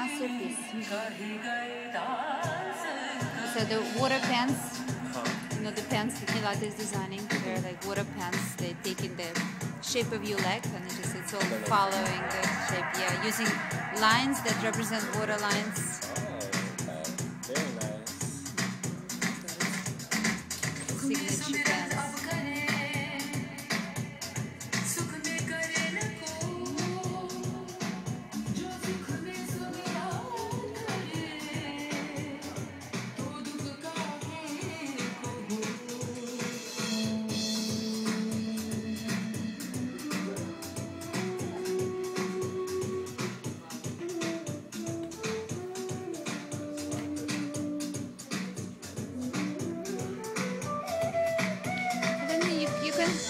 masterpiece. So the water pans, you know, the pants that Milad is designing, they're like water pants. They take in the shape of your leg, and it's all following the shape. Yeah, using lines that represent water lines. Very nice. Signature pants.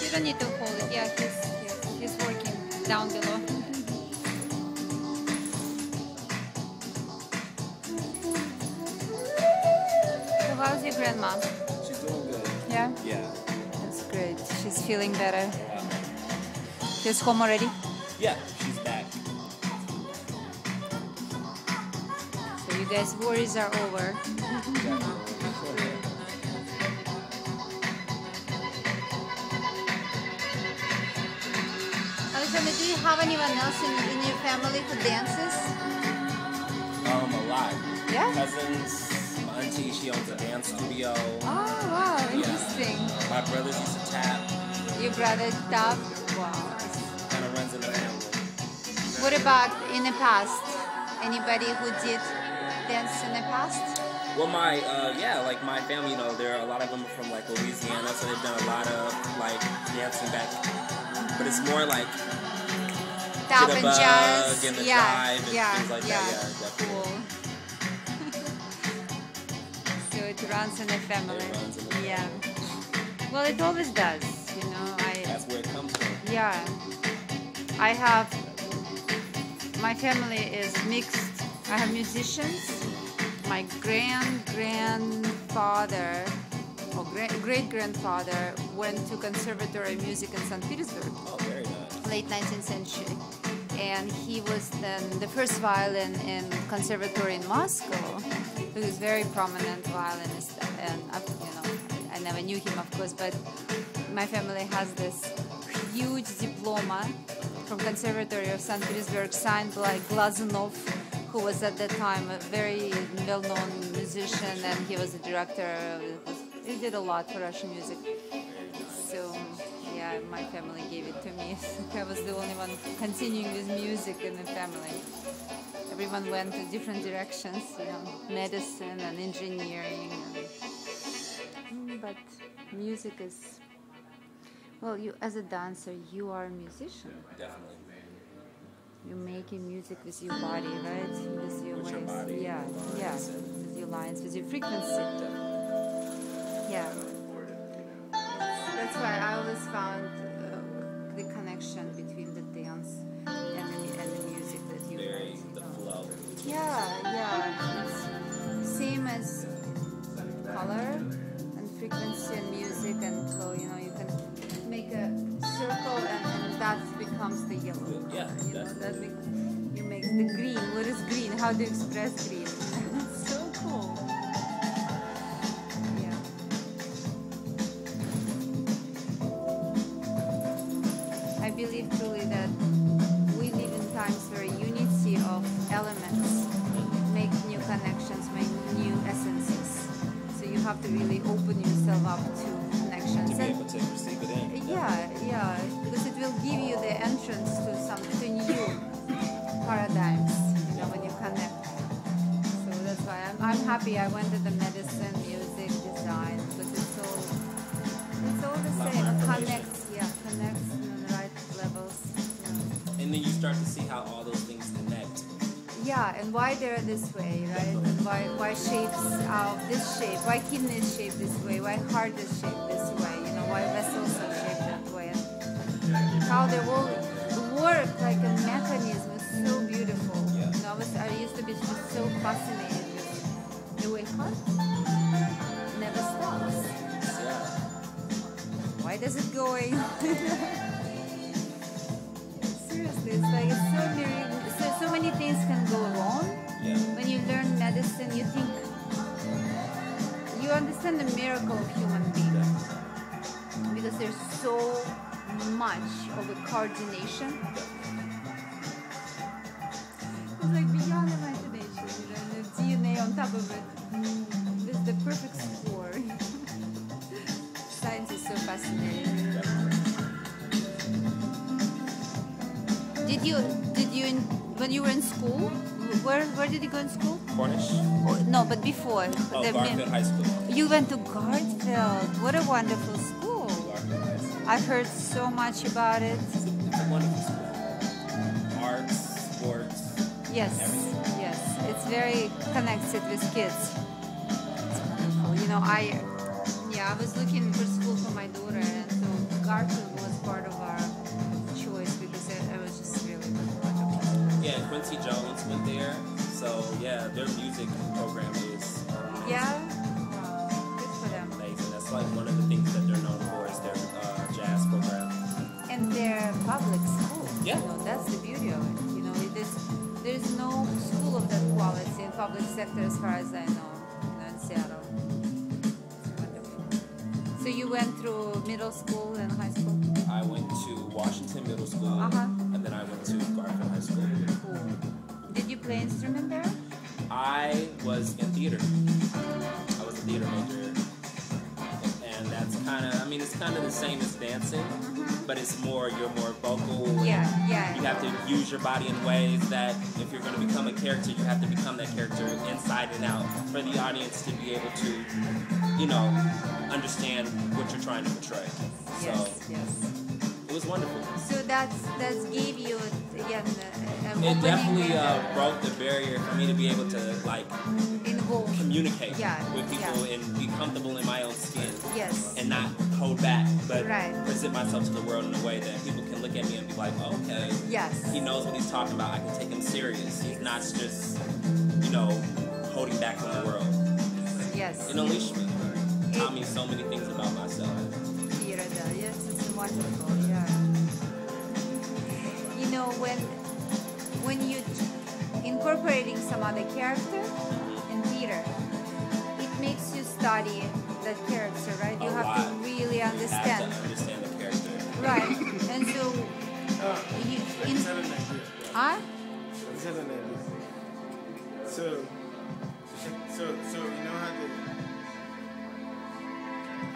You don't need to hold it. Yeah, he's working down below. So how's your grandma? She's doing good. Yeah? Yeah. That's great. She's feeling better. She's home already? Yeah, she's back. So you guys' worries are over. Alexander, do you have anyone else in your family who dances? A lot. Yeah? Cousins, my auntie, she owns a dance studio. Oh, wow, interesting. My brothers used to tap. Your brother tap? Wow. Kind of runs in the family. What about in the past? Anybody who did dance in the past? Well, my family, you know, there are a lot of them from like Louisiana, so they've done a lot of like dancing back. But it's more like Tap and jazz, and the yeah, drive and yeah, things like yeah. that. Yeah, definitely. Cool. So it runs in the family. It runs in the family. Yeah. Well, it always does, you know. That's where it comes from. Yeah. I have. My family is mixed. I have musicians. My grandfather or great-grandfather went to Conservatory of Music in St. Petersburg. Oh, very nice. Late 19th century, and he was then the first violin in conservatory in Moscow. He was very prominent violinist, and you know, I never knew him, of course, but my family has this huge diploma from Conservatory of St. Petersburg, signed by Glazunov, who was at that time a very well-known musician, and he was a director. He did a lot for Russian music. So. Yeah, my family gave it to me. I was the only one continuing with music in the family. Everyone went to different directions, you know, medicine and engineering. But music is, well, you as a dancer, you are a musician. Definitely. You're making music with your body, right? With your With your waves. body. Yeah, yeah. With your lines, with your frequency. Yeah. That's why I always found the connection between the dance and the music that you guys, The flow. Yeah. It's same as color and frequency and music and flow. You know, you can make a circle and that becomes the yellow. Yeah, you know, you make the green. What is green? How do you express green? It's so cool. I believe truly that we live in times where unity of elements make new connections, make new essences. So you have to really open yourself up to connections. To be able to receive it in. Yeah, because it will give you the entrance to new paradigms, you know, when you connect. So that's why I'm happy I went to the medicine, music, design, because it's all the same. It connects on the right levels. Yeah. And then you start to see how all those things connect. Yeah, and why they're this way, right? And why shapes are this shape? Why kidney is shaped this way? Why heart is shaped this way? You know, why vessels are shaped that way? And how they all work like a mechanism is so beautiful. Yeah. You know, I used to be just so fascinated with the way heart never stops. Yeah. Why does it go away? Seriously, it's like it's so many things can go wrong. Yeah. When you learn medicine, you think you understand the miracle of human being because there's so much of a coordination. It's like beyond imagination, you know, the DNA on top of it. This is the perfect score. Science is so fascinating. When you were in school, where did you go in school? Cornish? Oh, no, but before. Oh, Garfield High School. You went to Garfield. What a wonderful school. Garfield High School. I've heard so much about it. It's a wonderful school. Arts, sports. Yes, everything. yes. It's very connected with kids. It's wonderful. You know, I was looking for school for my daughter, and so Garfield was part of our choice because it was just really wonderful. Yeah, Quincy Jones went there. So yeah, their music program is Yeah, good for them. amazing. That's like one of the things that they're known for is their jazz program. And their public school. Yeah. You know, that's the beauty of it. You know, there's no school of that quality in public sector as far as I know, in Seattle. It's wonderful. So you went through middle school and high school? I went to Washington Middle School, and then I went to Garfield High School. Cool. Did you play instrument there? I was in theater. I was a theater major. And that's kind of, I mean, it's kind of the same as dancing, but it's more, you're more vocal. Yeah. You have to use your body in ways that if you're going to become a character, you have to become that character inside and out for the audience to be able to, you know, understand what you're trying to portray. Yes. It was wonderful. So that's gave you again an It opening definitely and, broke the barrier for me to be able to like involve. communicate Yeah, with people yeah. and be comfortable in my own skin Yes. and not hold back, but Right. present myself to the world in a way that people can look at me and be like, oh, okay, Yes. he knows what he's talking about. I can take him serious. He's not just, you know, holding back from the world. Yes. It unleashed me. Taught me so many things about myself. Yes, it's wonderful. Yeah. You know, when you incorporating some other character in theater, it makes you study that character, right? You A have lot. to really You have understand, to understand the character. right? And so, you in huh? So you know how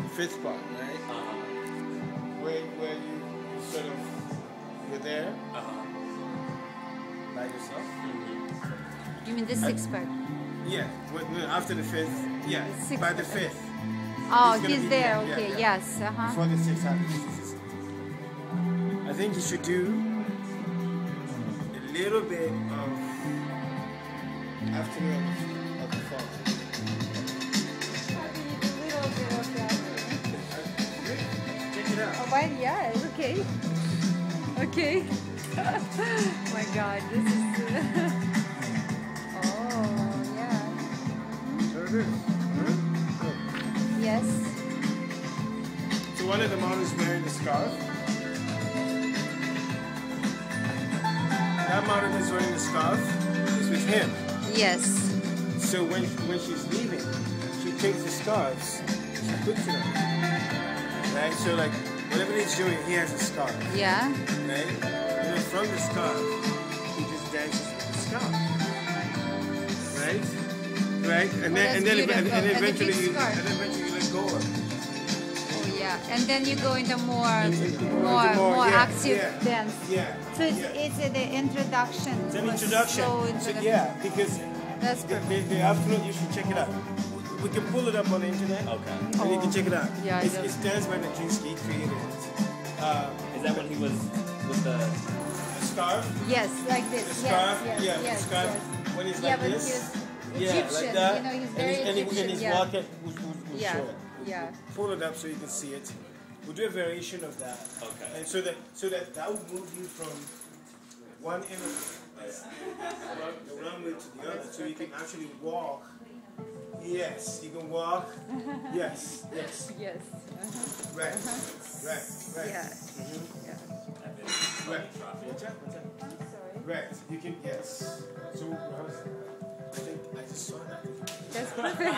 the fifth part, right? Where you sort of were there by yourself. You mean the sixth part? Yeah. After the fifth. Yeah. The sixth By the part. fifth. Oh, He's gonna he's be there. there, yeah, Okay. yeah. Yes. Before the sixth happens. I think you should do a little bit of Afternoon of the Fall. Check it out. Oh, mine, yeah, it's okay. Okay. My God, this is. Oh, yeah. So it is. Yes. So one of the models wearing the scarf. That model that's wearing the scarf is with him. Yes. So when she's leaving, she takes the scarves, she puts it on. Right? So like whatever he's doing, he has a scarf. Yeah. Right? And then from the scarf, he just dances with the scarf. Right? Right? And then beautiful. And the big eventually you scarf. let go of it. Oh, yeah. And then you go into more yeah, active yeah, dance. Yeah. So it's the introduction. It's an was introduction. So So, introduction. yeah, because That's perfect. the afternoon, you should check it out. We can pull it up on the internet. Okay. And you can check it out. Yeah, It's Dance by Nijinsky created it. Is that when he was with the... The scarf. Yes, like this. The scarf. Yes, Yeah, yes, the scarf. yes. When he's Yeah, like but this. he's Yeah, Egyptian. like that. You know, he's very and Egyptian. he's Yeah. walking. We'll Yeah, show it. yeah. Pull it up so you can see it. We'll do a variation of that. Okay. And so that will move you from one end of the runway to the other, so you can actually walk. Yes, you can walk. Yes, yes. Yes. Right, right, right. Yeah. Right. I'm sorry. Right. You can, yes. So, think I just saw that. That's perfect.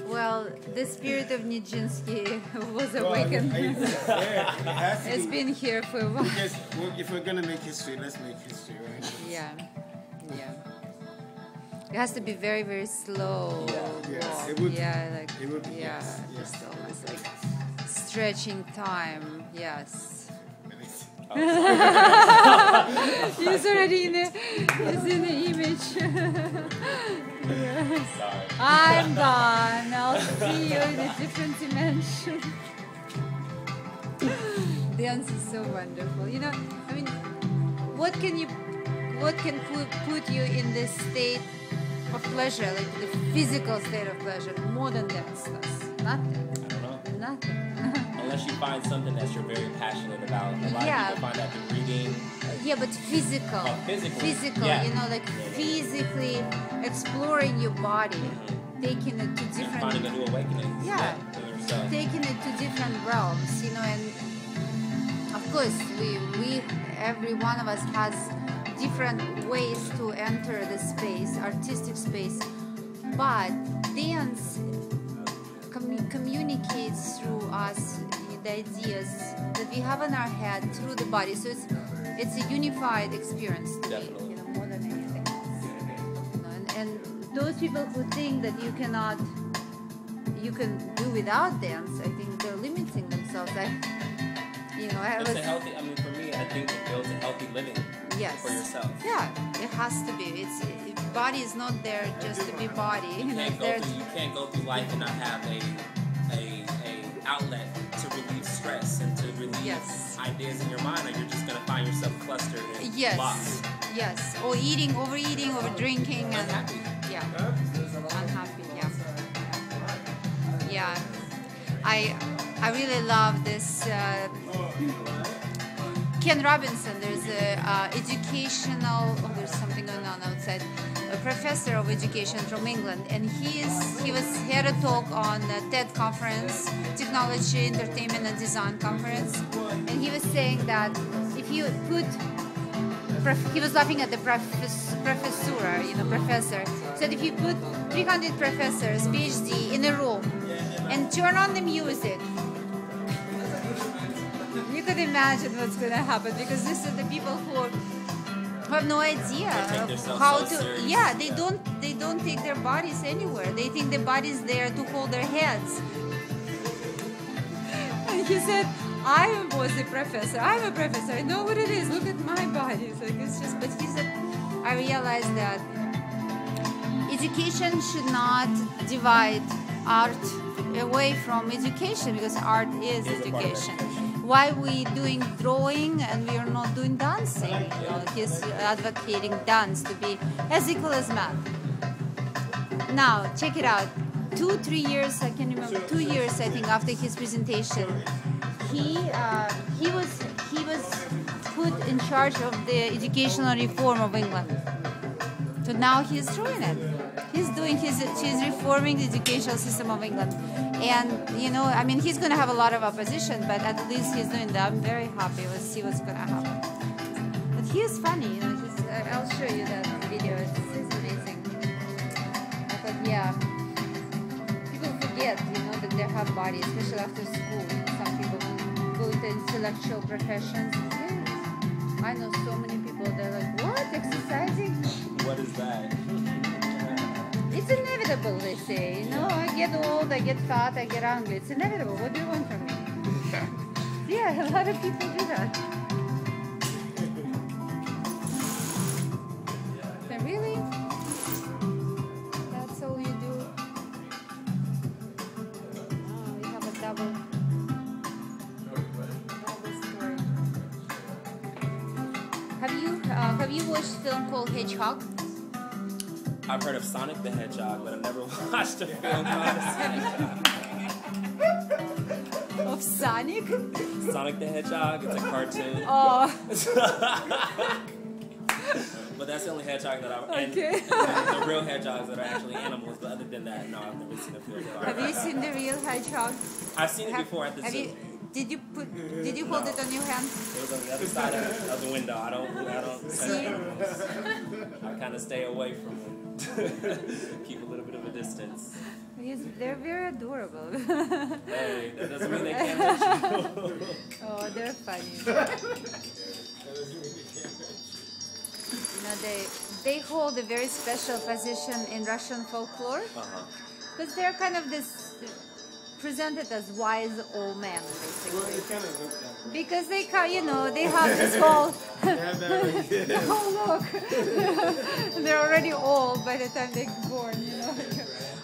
Well, the spirit of Nijinsky was awakened. It's been here for a while. Because if we're gonna make history, let's make history, right? Yeah, yeah. It has to be very, very slow. Yes, walk. it would. Yeah, like It would be. yeah, Yes, just yes. always like stretching time. Yes. He's already in the image. Yes. Sorry. I'm gone. I'll see you in a different dimension. Dance is so wonderful. You know, I mean, what can put you in this state of pleasure, like the physical state of pleasure, more than dance does? Nothing. I don't know. Nothing. Unless you find something that you're very passionate about. A lot Yeah. of people find that through reading. Yeah, but physical. Oh, physical. Physical, Yeah. you know, like physically exploring your body, taking it to You're finding a different, new awakening. Yeah. To yourself. taking it to different realms, you know, and of course we every one of us has different ways to enter the space, artistic space, but dance communicates through us the ideas that we have in our head through the body. So it's a unified experience to me, Definitely. you know, more than anything else. You know, and those people who think that you can do without dance, I think they're limiting themselves. I It's a healthy, I mean, for me, I think it builds a healthy living yes. for yourself. Yeah, it has to be. Body is not there just to be body. You can't go through life and not have a outlet to relieve stress and to relieve Yes. ideas in your mind, or you're just gonna find yourself clustered and Yes, lost. yes. Or overeating, over drinking, and Unhappy. yeah, unhappy. Yeah. I really love this. Ken Robinson. There's a educational. Oh, there's something going on outside. A professor of education from England, and he had a talk on the TED conference, Technology, Entertainment, and Design conference, and he was saying that if you put he was laughing at the professor, said if you put 300 professors, PhD, in a room and turn on the music, you could imagine what's going to happen, because these are the people who have no idea of how to. Yeah, they don't take their bodies anywhere. They think the body's there to hold their heads. And he said, I was a professor. I'm a professor. I know what it is. Look at my body. It's just. But he said, I realized that education should not divide art away from education, because art is education. Why we doing drawing and we are not doing dancing? You know, he's advocating dance to be as equal as math. Now check it out. 2-3 years, I can remember. 2 years, I think, after his presentation, he was put in charge of the educational reform of England. So now he's doing it. He's reforming the educational system of England. And, you know, I mean, he's going to have a lot of opposition, but at least he's doing that. I'm very happy. We'll see what's going to happen. But he is funny, you know. I'll show you that video. It's amazing. I thought, yeah. People forget, you know, that they have bodies, especially after school. Some people go into intellectual professions. Yes. I know so many people, they're like, what? Exercising? What is that? It's inevitable, they say. You know, I get old, I get fat, I get hungry. It's inevitable. What do you want from me? Yeah, a lot of people do that. But really? That's all you do? Oh, we have a double story. Have you watched a film called Hedgehog? I've heard of Sonic the Hedgehog, but I've never watched a film called Of Sonic? Sonic the Hedgehog. It's a cartoon. Oh. But that's the only hedgehog that I've... Okay. And the real hedgehogs that are actually animals, but other than that, no, I've never seen a film called. Have you seen the real hedgehog? I've seen it before at the zoo. Did you hold it on your hand? It was on the other side of the window. I don't See? I kind of stay away from it. Keep a little bit of a distance. They're very adorable. Hey, that doesn't mean they can't touch you. Oh, they're funny. You know, they hold a very special position in Russian folklore because they're kind of this presented as wise old men, Well, basically. it kind of looks like. Because they they have this whole. Oh look, they're already old by the time they're born, you know.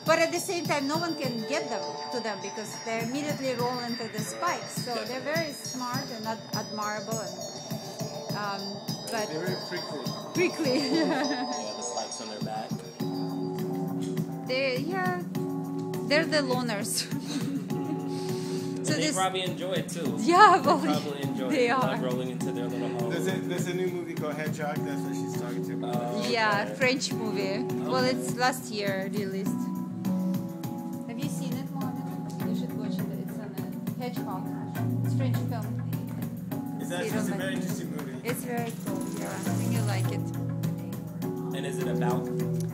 But at the same time, no one can get to them because they immediately roll into the spikes. So they're very smart and admirable, and but They're very prickly. prickly. Yeah, the spikes on their back. They're the loners. So they probably enjoy it too. Yeah, well, Probably enjoy they it. are. Like rolling into their little home. There's a new movie called Hedgehog. That's what she's talking to. Yeah, French movie. Well, it's last year released. Have you seen it, Mom? You should watch it. It's on a Hedgehog. It's French film. It's actually a very interesting movie. It's very cool. Yeah, I think you'll like it. And is it about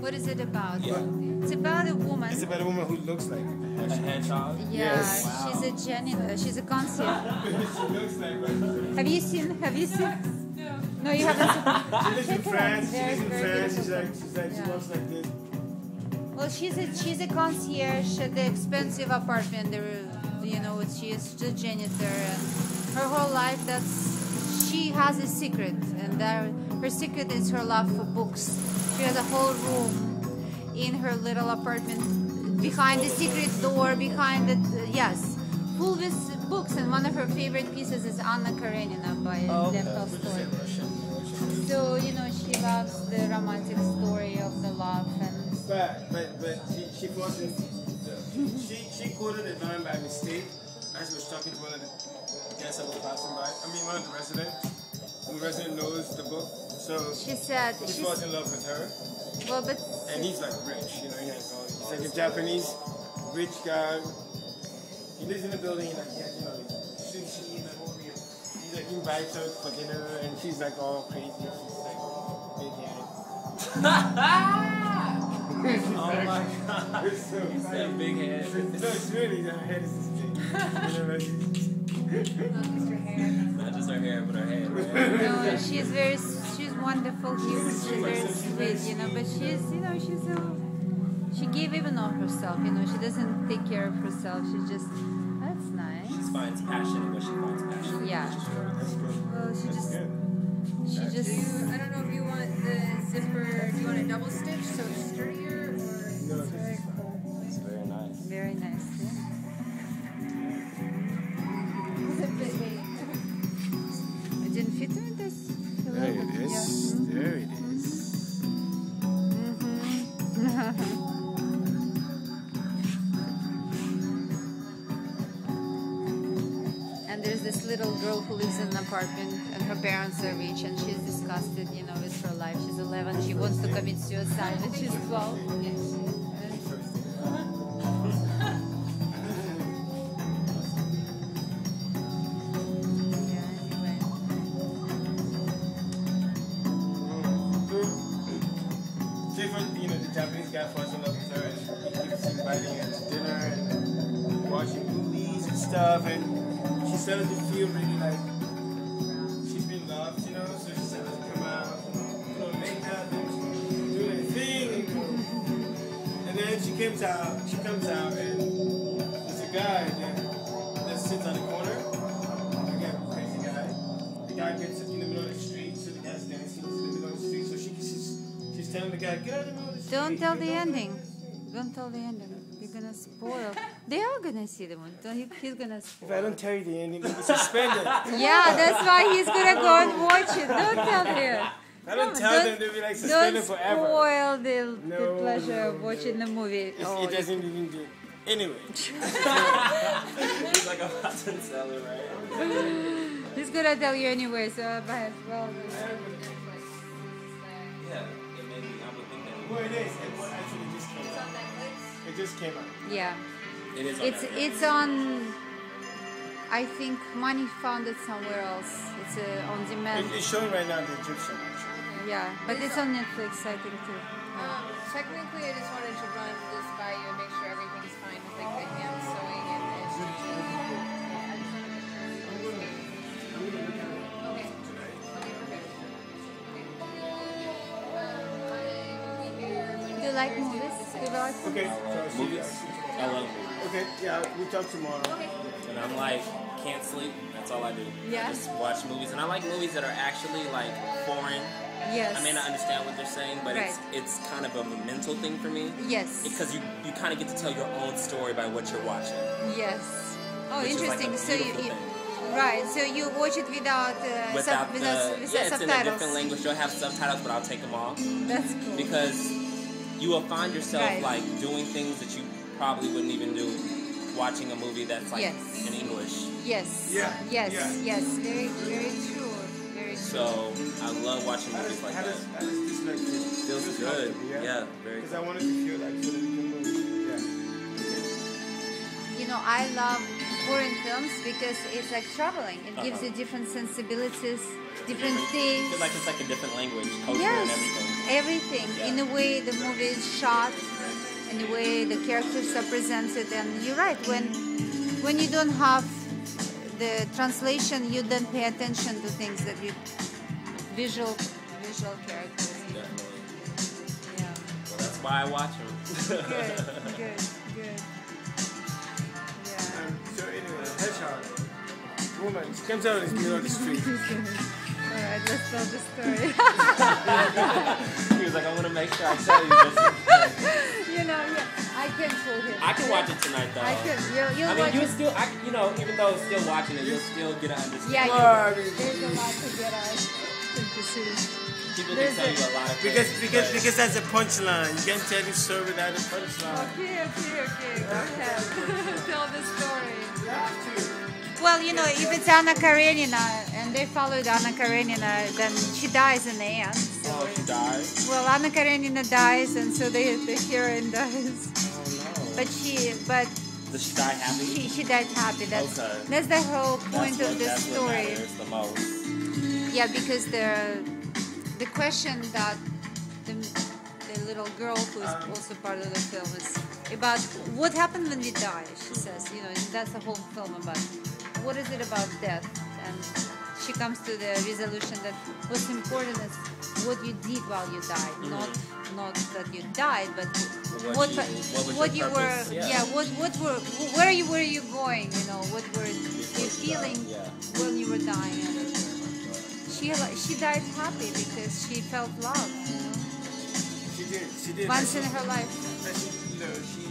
What is it about? Yeah. It's about a woman. It's about a woman who looks like a hedgehog? Yeah, Yes. Wow. she's a janitor. She's a concierge. she looks like one. Have you seen? No, you haven't seen. She lives in Check it out. France. She Very, lives in very France. beautiful. She Yeah. walks like this. Well, she's a concierge at the expensive apartment. She's a janitor, and her whole life she has a secret, and her secret is her love for books. She has a whole room in her little apartment behind the secret door, behind it, full with books. And one of her favorite pieces is Anna Karenina by Lev Tolstoy. So she loves the romantic story of the love and. But she wasn't. She quoted a line by mistake as she was talking to one of the guests that was passing by. I mean, one of the residents. And the resident knows the book, so She said he falls in love with her. well, but And he's like rich, he has all. He's like a Japanese rich guy. He lives in a building, he has, sushi and he invites her for dinner, and she's like all crazy. She's like big headed. Oh my god. It's so You said big head. No, it's really her head is this big. Not just her hair, but her head. Right? no, she's wonderful. She's very sweet, but she gave even of herself. She doesn't take care of herself. She just that's nice. She finds passion in what she finds passion. Yeah. Well, she just. I don't know if you want the zipper. Do you want a double stitch so it's sturdier, or It's very cool. It's very nice. Very nice. It didn't fit in this. There it is. Yeah. There it is. And there's this little girl who lives in an apartment, and her parents are rich, and she's disgusted, with her life. She's 11. She wants to commit suicide, and she's 12. The Japanese guy falls in love with her, and he keeps inviting her to dinner and watching movies and stuff, and she started to feel really like she's been loved, so she started to come out, put on makeup and do her thing, and then she comes out, and there's a guy that sits on the corner, again, crazy guy. The guy gets in the middle of the street, so the guy's dancing in the middle of the street, so she's telling the guy, get out of the middle of the street. Don't tell the ending. Don't tell the ending. You're gonna spoil. They are gonna see the movie. He's gonna spoil. If I don't tell you the ending, you'll be suspended. Yeah, that's why he's gonna go and watch it. Don't tell him. I don't tell them, they'll be like Don't suspended forever. spoil the No, pleasure of no, watching the movie. Oh, It doesn't even do. Anyway, He's like a hot seller, right? he's gonna tell you anyway, so I might as well. Yeah, it may be. I would think that. well, it is. It actually just came out. It just came out. Yeah, It is on it's Netflix. it's on. I think money found it somewhere else. It's on demand. It's showing right now the Egyptian actually. Yeah, but it's on Netflix, I think too. Technically, I just wanted to run this by you and make sure everything's fine with like the hand sewing and stitching. Yeah, I just wanted to make sure everything's fine. Okay. Okay, perfect. Okay. Do you like movies? Do you like Okay, so I see Movies. I love movies. Okay, yeah, we talk tomorrow. And I'm like, can't sleep. That's all I do. Yeah. I just watch movies. And I like movies that are actually like foreign. Yes. I may not understand what they're saying, but Right. it's kind of a mental thing for me. Yes. Because you kind of get to tell your own story by what you're watching. Yes. Oh, Which is like a interesting. So beautiful you thing. right. So you watch it without Without with it's in a subtitles. different language. You'll have subtitles, but I'll take them off. That's cool. Because you will find yourself Right. like doing things that you probably wouldn't even do watching a movie that's like Yes. in English. Yes. Yeah, Yes. yeah. Yes. Very, very true. Very true. So I love watching movies like How that. does this like feel? Feels good. comfortable, Yeah, very Because I wanted to feel like so that we can move. Yeah. You know, I love foreign films because it's like traveling. It gives Uh-huh. you different sensibilities, different things. I feel like it's like a different language, culture, Yes, and everything. everything. In the way the movie is shot, in the way the characters are presented, and you're right. When you don't have the translation, you don't pay attention to things that you visual characters. Definitely. Yeah. Well, that's why I watch them. Good. Yeah. So anyway, hedgehog, woman, she comes out in the middle of the street. All right, let's tell the story. He was like, I want to make sure I tell you this. You know, yeah, I can pull him. I can watch it tonight, though. I can. You'll I mean, watch you it. still, even though it's still watching it, you'll still get an understanding. Yeah, Well, I mean, there's a lot to get out to see. People there's can tell you a lot of because things. because but- because that's a punchline. You can't tell the story without a punchline. Okay. Go ahead. Tell the story. You have to. Well, you know, if it's Anna Karenina and they followed Anna Karenina, then she dies in the end. So, Oh, she died? well, Anna Karenina dies, and so the heroine dies. Oh, But Does she die happy? she died happy. That's Okay. that's the whole point That's of the that's what story. matters the most. Yeah, because the question that the little girl who is also part of the film is about what happened when we die. She says, you know, that's the whole film about what is it about death, and she comes to the resolution that what's important is what you did while you died, not that you died, but What was your you were, purpose? Yeah. where you were you going, you know, what were you feeling Yeah. when you were dying. And she died happy because she felt love, you know, She did. once in her life. She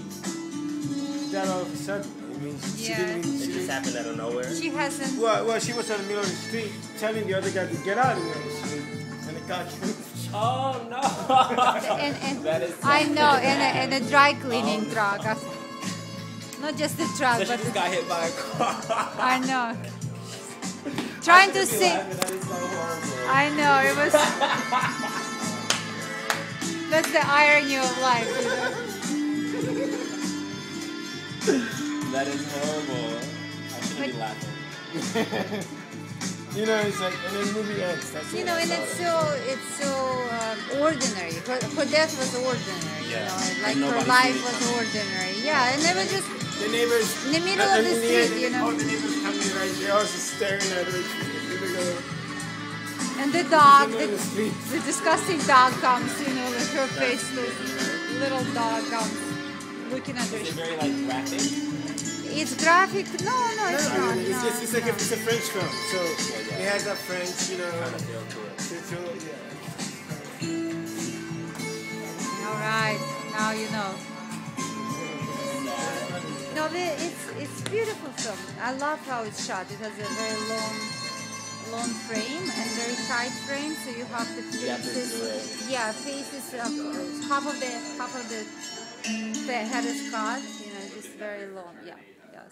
died all of a sudden. I mean, she Yeah. didn't even. It She just didn't, happened out of nowhere. She hasn't. well, she was in the middle of the street telling the other guy to get out of the middle of the street, and the guy. Oh, no. And That is I know, and a dry cleaning truck. Not just a truck, So she but just got hit by a car. I know. Trying to sing. That is so horrible. I know it was. That's the irony of life, you know. That is horrible. I shouldn't be laughing. You know, it's like, and then the movie ends. That's You it. know, and it's so ordinary. Her death was ordinary. Yeah. You know, And like her nobody life seen it was coming. ordinary. Yeah, and they were just The neighbors. in the middle of the street, you know. All the neighbors coming right, they're all just staring at her. And the dog, in the street. the disgusting dog comes, you know, like her faceless little dog comes looking at Is it her. very, like, graphic? It's graphic. No, it's not. It's like it's a French film, so it has that French, you know. Kind of feel to it. All right, now you know. No, it's beautiful film. I love how it's shot. It has a very long frame and very tight frame, so you have the You have to do faces. it. Yeah, faces. Half of the head is cut. You know, just very long. Yeah.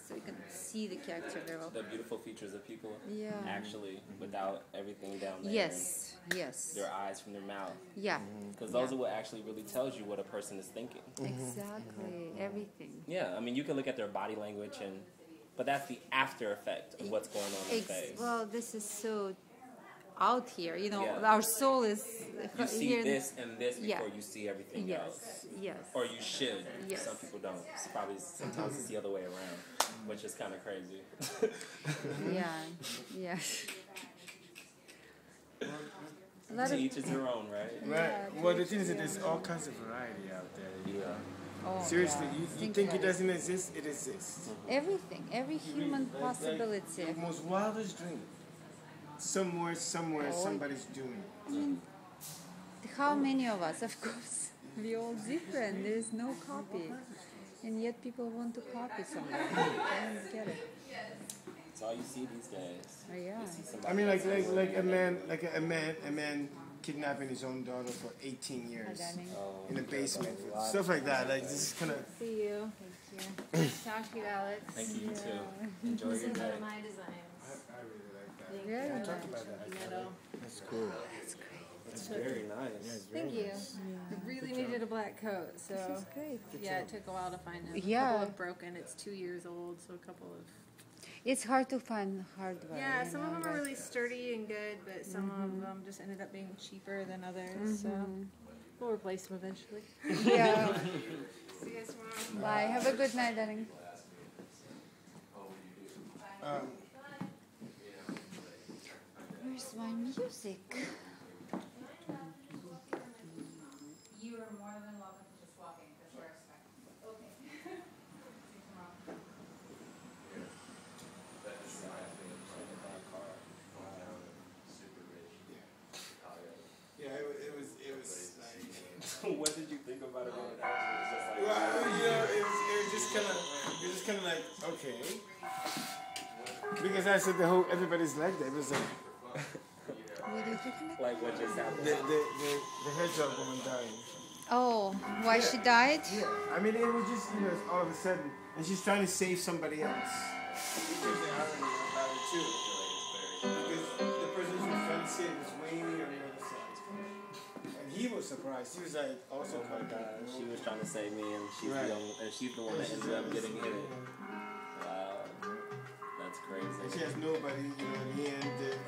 So you can see the character very well. The beautiful features of people. Yeah. Actually, without everything down there. Yes. Their eyes from their mouth. Yeah. Because those are what actually really tells you what a person is thinking. Exactly. Everything. Yeah, I mean, you can look at their body language and but that's the after effect of what's going on in the face. Well, this is so out here. You know, Yeah. our soul is You see here. this and this Yeah. before you see everything else. Yes. Or you should. Yes. Some people don't. It's probably sometimes it's the other way around, which is kind of crazy. Yeah. Yeah. A lot To of each is their own, right? Right. Well, the thing is that there's all kinds of variety out there. Yeah. oh, Seriously, yeah. you Think think it about doesn't exist? It exists. everything, every human possibility. The most wildest dream. Somewhere, Oh. somebody's doing it. How many of us? Of course, we all different. There is no copy, and yet people want to copy somebody. I don't get it. It's all you see these days. Oh, yeah. You see somebody I mean, else. like a man kidnapping his own daughter for 18 years Oh, in a basement, stuff like that. Like this is kind of. See you. Thank you. Talk to you, Alex. Thank you, you too. Enjoy your day. My design. I really like that. Very We'll nice. talk about that. Metal. That's cool. It's very nice. Thank you. I really needed a black coat, so This is great. yeah, it took a while to find them. Yeah. A couple have broken. It's 2 years old, so a couple of. It's hard to find hardware. Yeah, you some know, of them are but- really sturdy and good, but some of them just ended up being cheaper than others. So we'll replace them eventually. Yeah. See you guys tomorrow. Bye. Have a good night, darling. Where's my music? You are more than welcome to just walk in because we're expecting. Okay. See you tomorrow. Yeah, it was like. What did you think about it? Well, you know, it was just kind of like, okay. Because I said everybody's like that. It was like, What are you talking about? Like what just happened? the hedgehog woman dying. Oh, why she died? Yeah. I mean, it was just, you know, all of a sudden, and she's trying to save somebody else. Which is the irony about it, too. Because the person she was trying to save was way on the other side. And he was surprised. He was like, also, Oh my God, she was trying to save me, and she's Right. the one that ended up getting hit. Wow, that's And she crazy. has nobody, you know, in the end,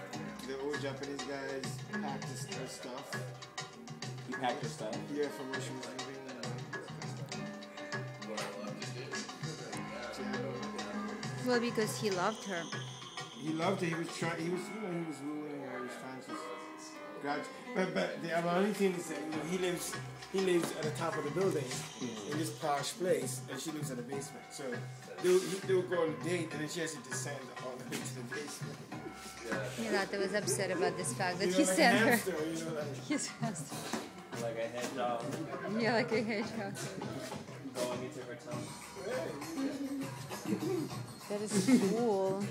the old Japanese guys packed her stuff. You packed your stuff. Yeah, from where she was living. Well, because he loved her. He loved her. He was trying. He was, you know, he was ruling her. He was trying to grudge. But the ironic thing is that, you know, he lives at the top of the building in this posh place, and she lives in the basement. So they would go on a date, and then she has to descend all the way to the basement. Milata was upset about this fact that You know, he like sent a her. hamster, you know, like. His hamster. Like a hedgehog Yeah, like a hedgehog. going into her tongue. That is cool.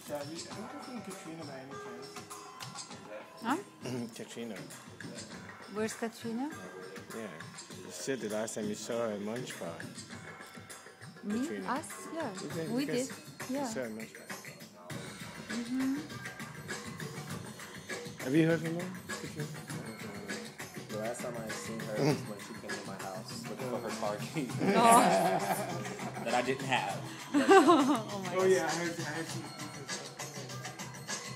So have you ever seen Katrina by any chance? Huh? Katrina. Where's Katrina? Yeah. You said the last time you saw her at Munch Bar. Me? Katrina. Us? Yeah. You We guys- did. You Yeah. saw her at Munch Bar. Have you heard from her? Katrina? The last time I seen her was when she came to my house looking for her car key that I didn't have. Oh yeah, I heard she.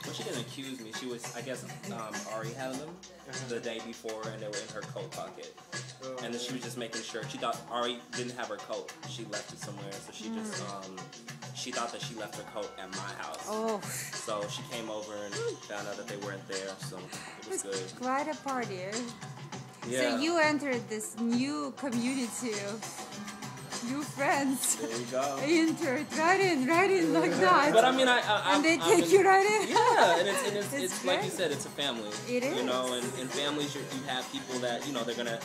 Well, she didn't accuse me. She was, I guess, Ari had them the day before, and they were in her coat pocket. And then she was just making sure. She thought Ari didn't have her coat. She left it somewhere, so she just, she thought that she left her coat at my house. Oh, So she came over and found out that they weren't there, so it was good. quite a party. Yeah. So you entered this new community new friends. There you go. Entered right in like that. But I mean, and they take you right in. Yeah, and it's It's like you great. said, it's a family. It You is. know, and in families you have people that, you know, they're gonna,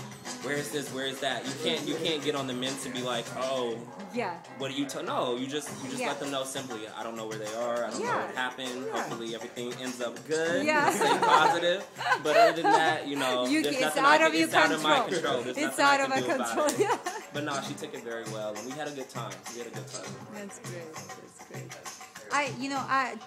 where is this, where is that? You can't get on the mints and be like, oh, Yeah. what do you tell? No, you just Yeah. let them know simply, I don't know where they are, I don't know Yeah. what happened. Yeah. Hopefully everything ends up good. Yeah. Stay positive. But other than that, you know, there's It's nothing out I of can, your it's out of my control. control. There's It's nothing I out of can my do about control. it. Yeah. But no, she took it very well, and we had a good time. We had a good time. That's great. That's great.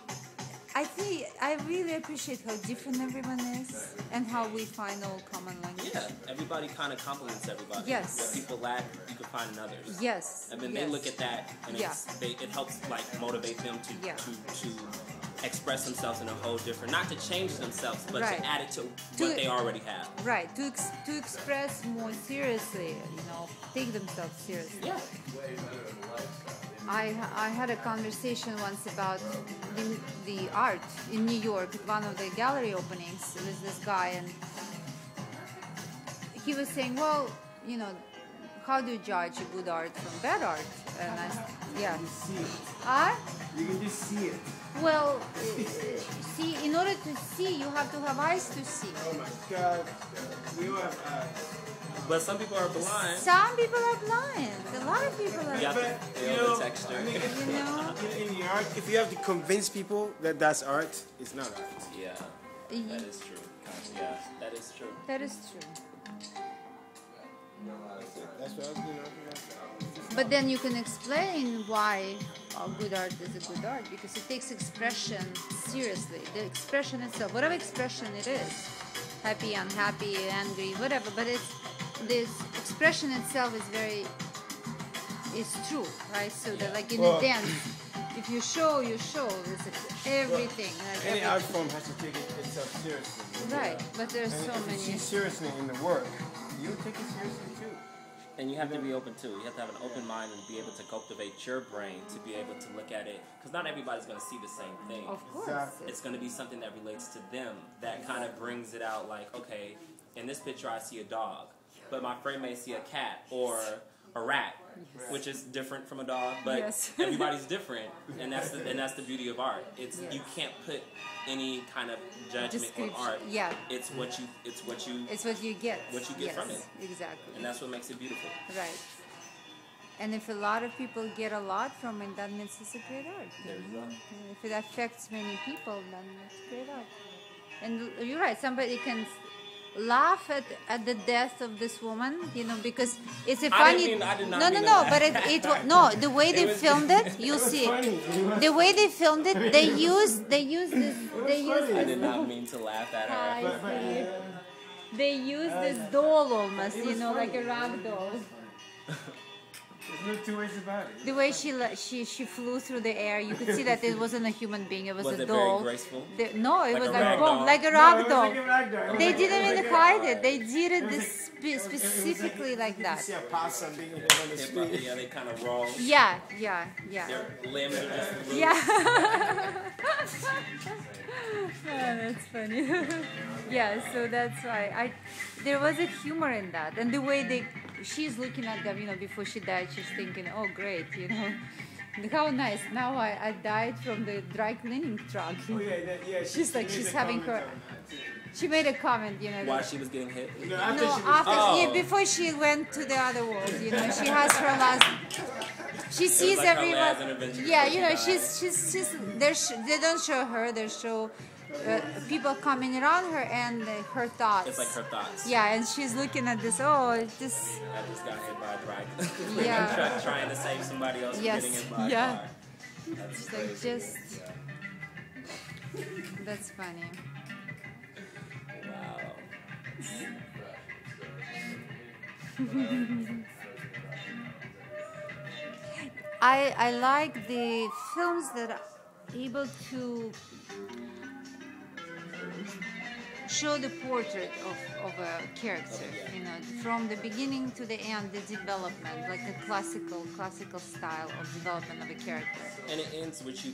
I think I really appreciate how different everyone is and how we find all common language. Yeah, everybody kind of compliments everybody. Yes. What people lack, you can find in others. Yes. And then yes. they look at that, and Yeah. it helps like motivate them to Yeah. to express themselves in a whole different, not to change themselves, but Right. to add it to To- what they already have. Right, to express more seriously, take themselves seriously. Yeah. I had a conversation once about the art in New York at one of the gallery openings with this guy, and he was saying, well, how do you judge a good art from bad art? And I said, yeah. You see it. Art? You can just see it. Well, see, in order to see, you have to have eyes to see. Oh my God. We all have eyes. But some people are blind. Some people are blind. A lot of people are You have blind. to feel the texture. I mean, You know? in the art, if you have to convince people that that's art, it's not art. Yeah, that is true. Yeah, that is true. That is true. That's what I was, But then you can explain why good art is a good art, because it takes expression seriously. The expression itself, whatever expression it is, happy, unhappy, angry, whatever, but this expression itself is true, right? So that like in Well- a dance, if you show, it's everything. Like Any everything. art form has to take itself seriously. Right, but there's And so if you many. see seriously in the work, you take it seriously too. And you have to be open too. You have to have an open mind and be able to cultivate your brain to be able to look at it. Because not everybody's going to see the same thing. Of course. Exactly. It's going to be something that relates to them that kind of brings it out like, okay, in this picture I see a dog, but my friend may see a cat or a rat, which is different from a dog, but Yes. everybody's different, and that's the beauty of art. It's Yes. you can't put any kind of judgment on Description. art. Yeah. It's what you It's what you get. What you get Yes, from it. Exactly. and that's what makes it beautiful. Right. And if a lot of people get a lot from it, that means it's a great art. There you go. And if it affects many people, then it's great art. And you're right, somebody can laugh at the death of this woman, because it's a funny. I did not no, mean no, that. but no. The way they filmed it, you'll see it. The way they filmed it, they use this. I did not mean to laugh at her. I see. They use this doll almost, like a rag doll. There's no two ways about it. The way she flew through the air, you could see that it wasn't a human being; it was Was a it doll. very graceful? No, it Like was a like rag boom, doll? like a No, rag it was doll. like a rag doll. It was They like- didn't it was even like a- hide it. They did it was this like- specifically like You that. see a possum being hit on the street. Yeah, they kind of roll. Yeah. Their limbs are just loose. Yeah. Oh, that's funny. Yeah, so that's why there was a humor in that, and the way she's looking at them, before she died, she's thinking, oh great, how nice. Now I died from the dry cleaning truck. Oh, yeah, She's like, made she's a having comment her- on that, too. She made a comment, While that, she was getting hit. No, no, after she was after Oh. before she went to the other world, she has her last. She sees like her everyone. last intervention Yeah, before she she's. They don't show her. They show people coming around her and her thoughts. It's like her thoughts. Yeah, and she's looking at this. Oh, this. I just got hit by a drag. Yeah. Trying to save somebody else from Yes. getting hit by a Yeah. car. That's It's like crazy. just. That's funny. Wow. I like the films that are able to show the portrait of a character, you know, from the beginning to the end, the development, like a classical style of development of a character. And it ends with you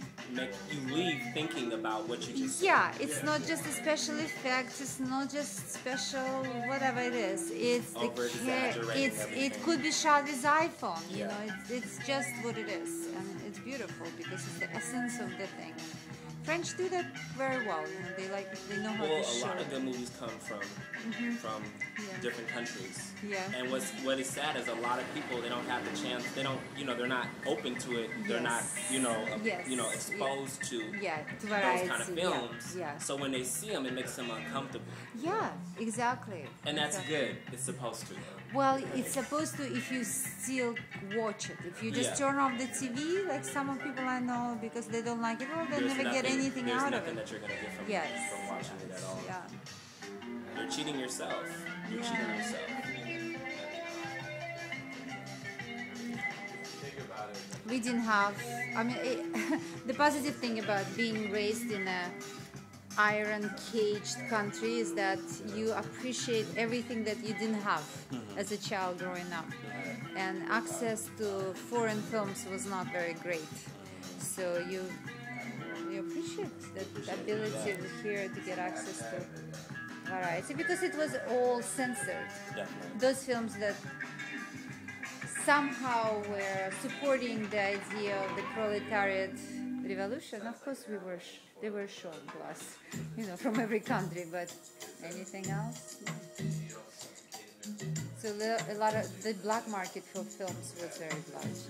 leave thinking about what you just said. Yeah, it's not just the special effects, it's not just special whatever it is. It's it could be shot with iPhone, you know, it's just what it is, and it's beautiful because it's the essence of the thing. French do that very well. You know, they know how to show. A lot of good movies come from different countries. Yeah. And what is sad is a lot of people, they don't have the chance. They don't, you know, they're not open to it. They're not, you know, exposed to variety, those kind of films. Yeah. So when they see them, it makes them uncomfortable. Yeah, exactly. And that's good. It's supposed to. Well, it's supposed to if you still watch it. If you just turn off the TV, like some of people I know, because they don't like it, well, they'll never get anything out of it. There's nothing that you're going to get from watching it at all. Yeah. You're cheating yourself. You're cheating yourself. We didn't have, I mean, the positive thing about being raised in a iron caged country is that you appreciate everything that you didn't have as a child growing up, and access to foreign films was not very great, so you appreciate the ability here to get access to variety, because it was all censored. Definitely. Those films that somehow were supporting the idea of the proletariat revolution, of course they were shown to us, you know, from every country, but anything else? So a lot of the black market for films was very large.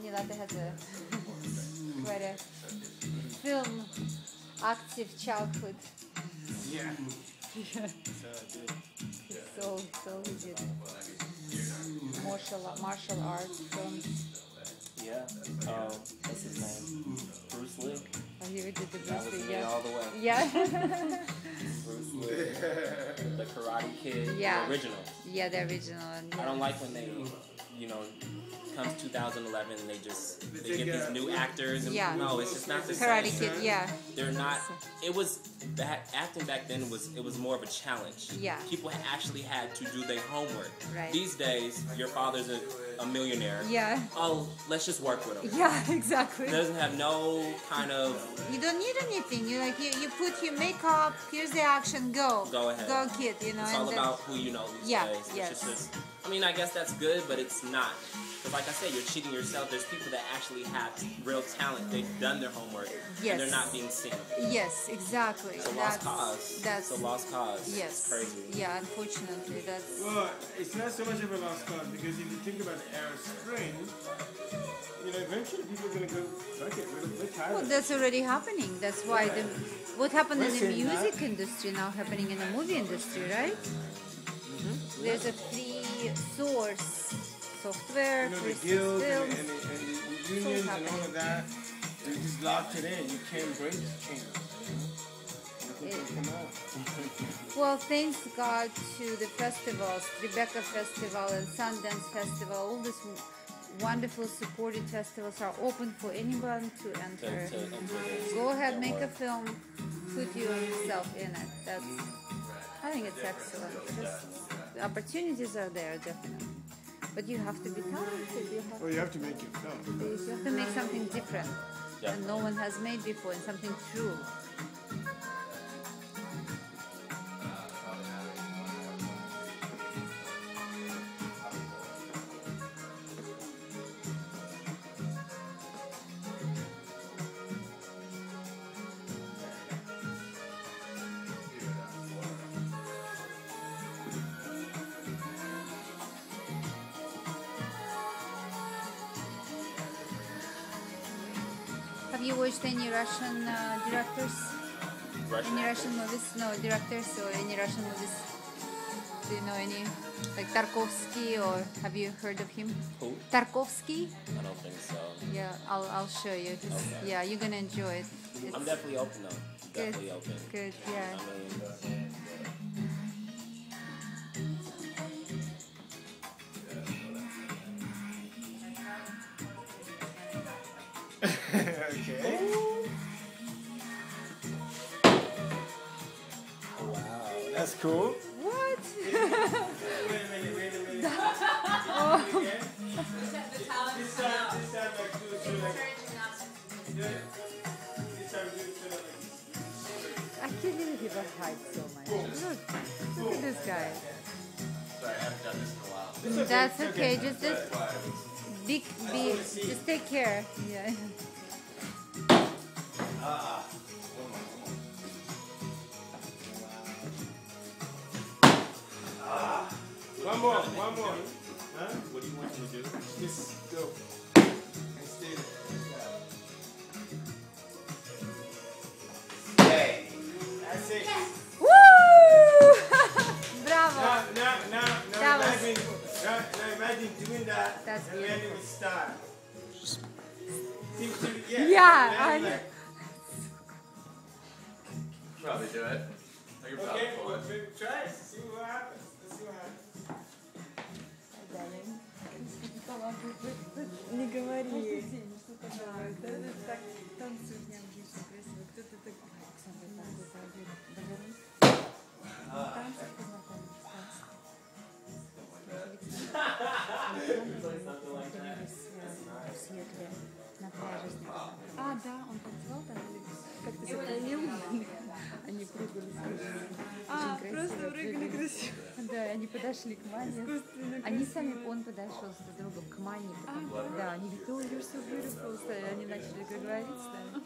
Nilata has quite a film active childhood. Yeah. So he did martial arts films. Yeah. What's his name? Bruce Lee. Oh, he did the That Bruce was Lee, me yeah. all the way. Yeah. Bruce Lee. The Karate Kid. Yeah. The original. Yeah, the original one. I don't like when they, you know, comes 2011 and they get these new actors. And no, it's just not the Karate same. Kid, yeah. They're not. It was that acting back then was more of a challenge. Yeah. People actually had to do their homework. Right. These days, your father's a millionaire. Yeah. Oh, let's just work with him. Yeah, exactly. It doesn't have no kind of. You don't need anything. You you put your makeup. Here's the action. Go. Go ahead. Go, kid. You know. It's all about who you know these days. Yes. It's just, I mean, I guess that's good, but it's not. Because like I said, you're cheating yourself. There's people that actually have real talent. They've done their homework. Yes. And they're not being seen. Yes, exactly. It's a lost cause. That's a lost cause. Yes. It's crazy. Yeah, unfortunately, that's. Well, it's not so much of a lost cause, because if you think about the Arab Spring, you know, eventually people are going to go, fuck it, we're tired. Well, that's already happening. That's why what happened in the Listen, music industry now happening in the movie industry, right? There's a free source software, You know, the free guilds films. and the unions and all of that, they just locked it in. You can't break the chain. Nothing can come out. Well, thanks God to the festivals, Tribeca Festival and Sundance Festival, all these wonderful supported festivals are open for anyone to enter. Go ahead, make a film, put yourself in it. I think it's excellent. The opportunities are there, definitely. But you have to be talented. Well, you have to make it film. You have to make something different that no one has made before, and something true. Have you watched any Russian directors? Any Russian movies? No, directors or any Russian movies? Do you know any? Like Tarkovsky, or have you heard of him? Who? Tarkovsky? I don't think so. Yeah, I'll show you. Okay. Yeah, you're gonna enjoy it. I'm definitely open though. Good. Definitely open. Good, yeah. I mean, That's cool. What? Wait a minute. Oh. Again. This time like do it so like. This time do it so like. I can't believe he was hyped so much. Look at this guy. Sorry, I haven't done this in a while. That's okay. Just be, just take care. Yeah. One more. Huh? What do you want me to do? Just go. And stay there. Hey. That's it. Woo! Bravo. Now imagine doing that. That's and then it would start. Yeah, And I then know. like, Probably do it. I could probably okay, pull it. maybe try it. See what happens. Let's see what happens. Не говори. Так танцуют, необычно красиво. Кто-то так... Оксана, танцы познакомились. На пляже. А, да, он танцевал там или как-то сохранил. Они прыгали с ним. А, просто прыгали красиво. Да, они подошли к Мане. Они сами, он подошел с другом к Мане. Да, они говорят, oh, you're so beautiful. И они начали говорить с нами.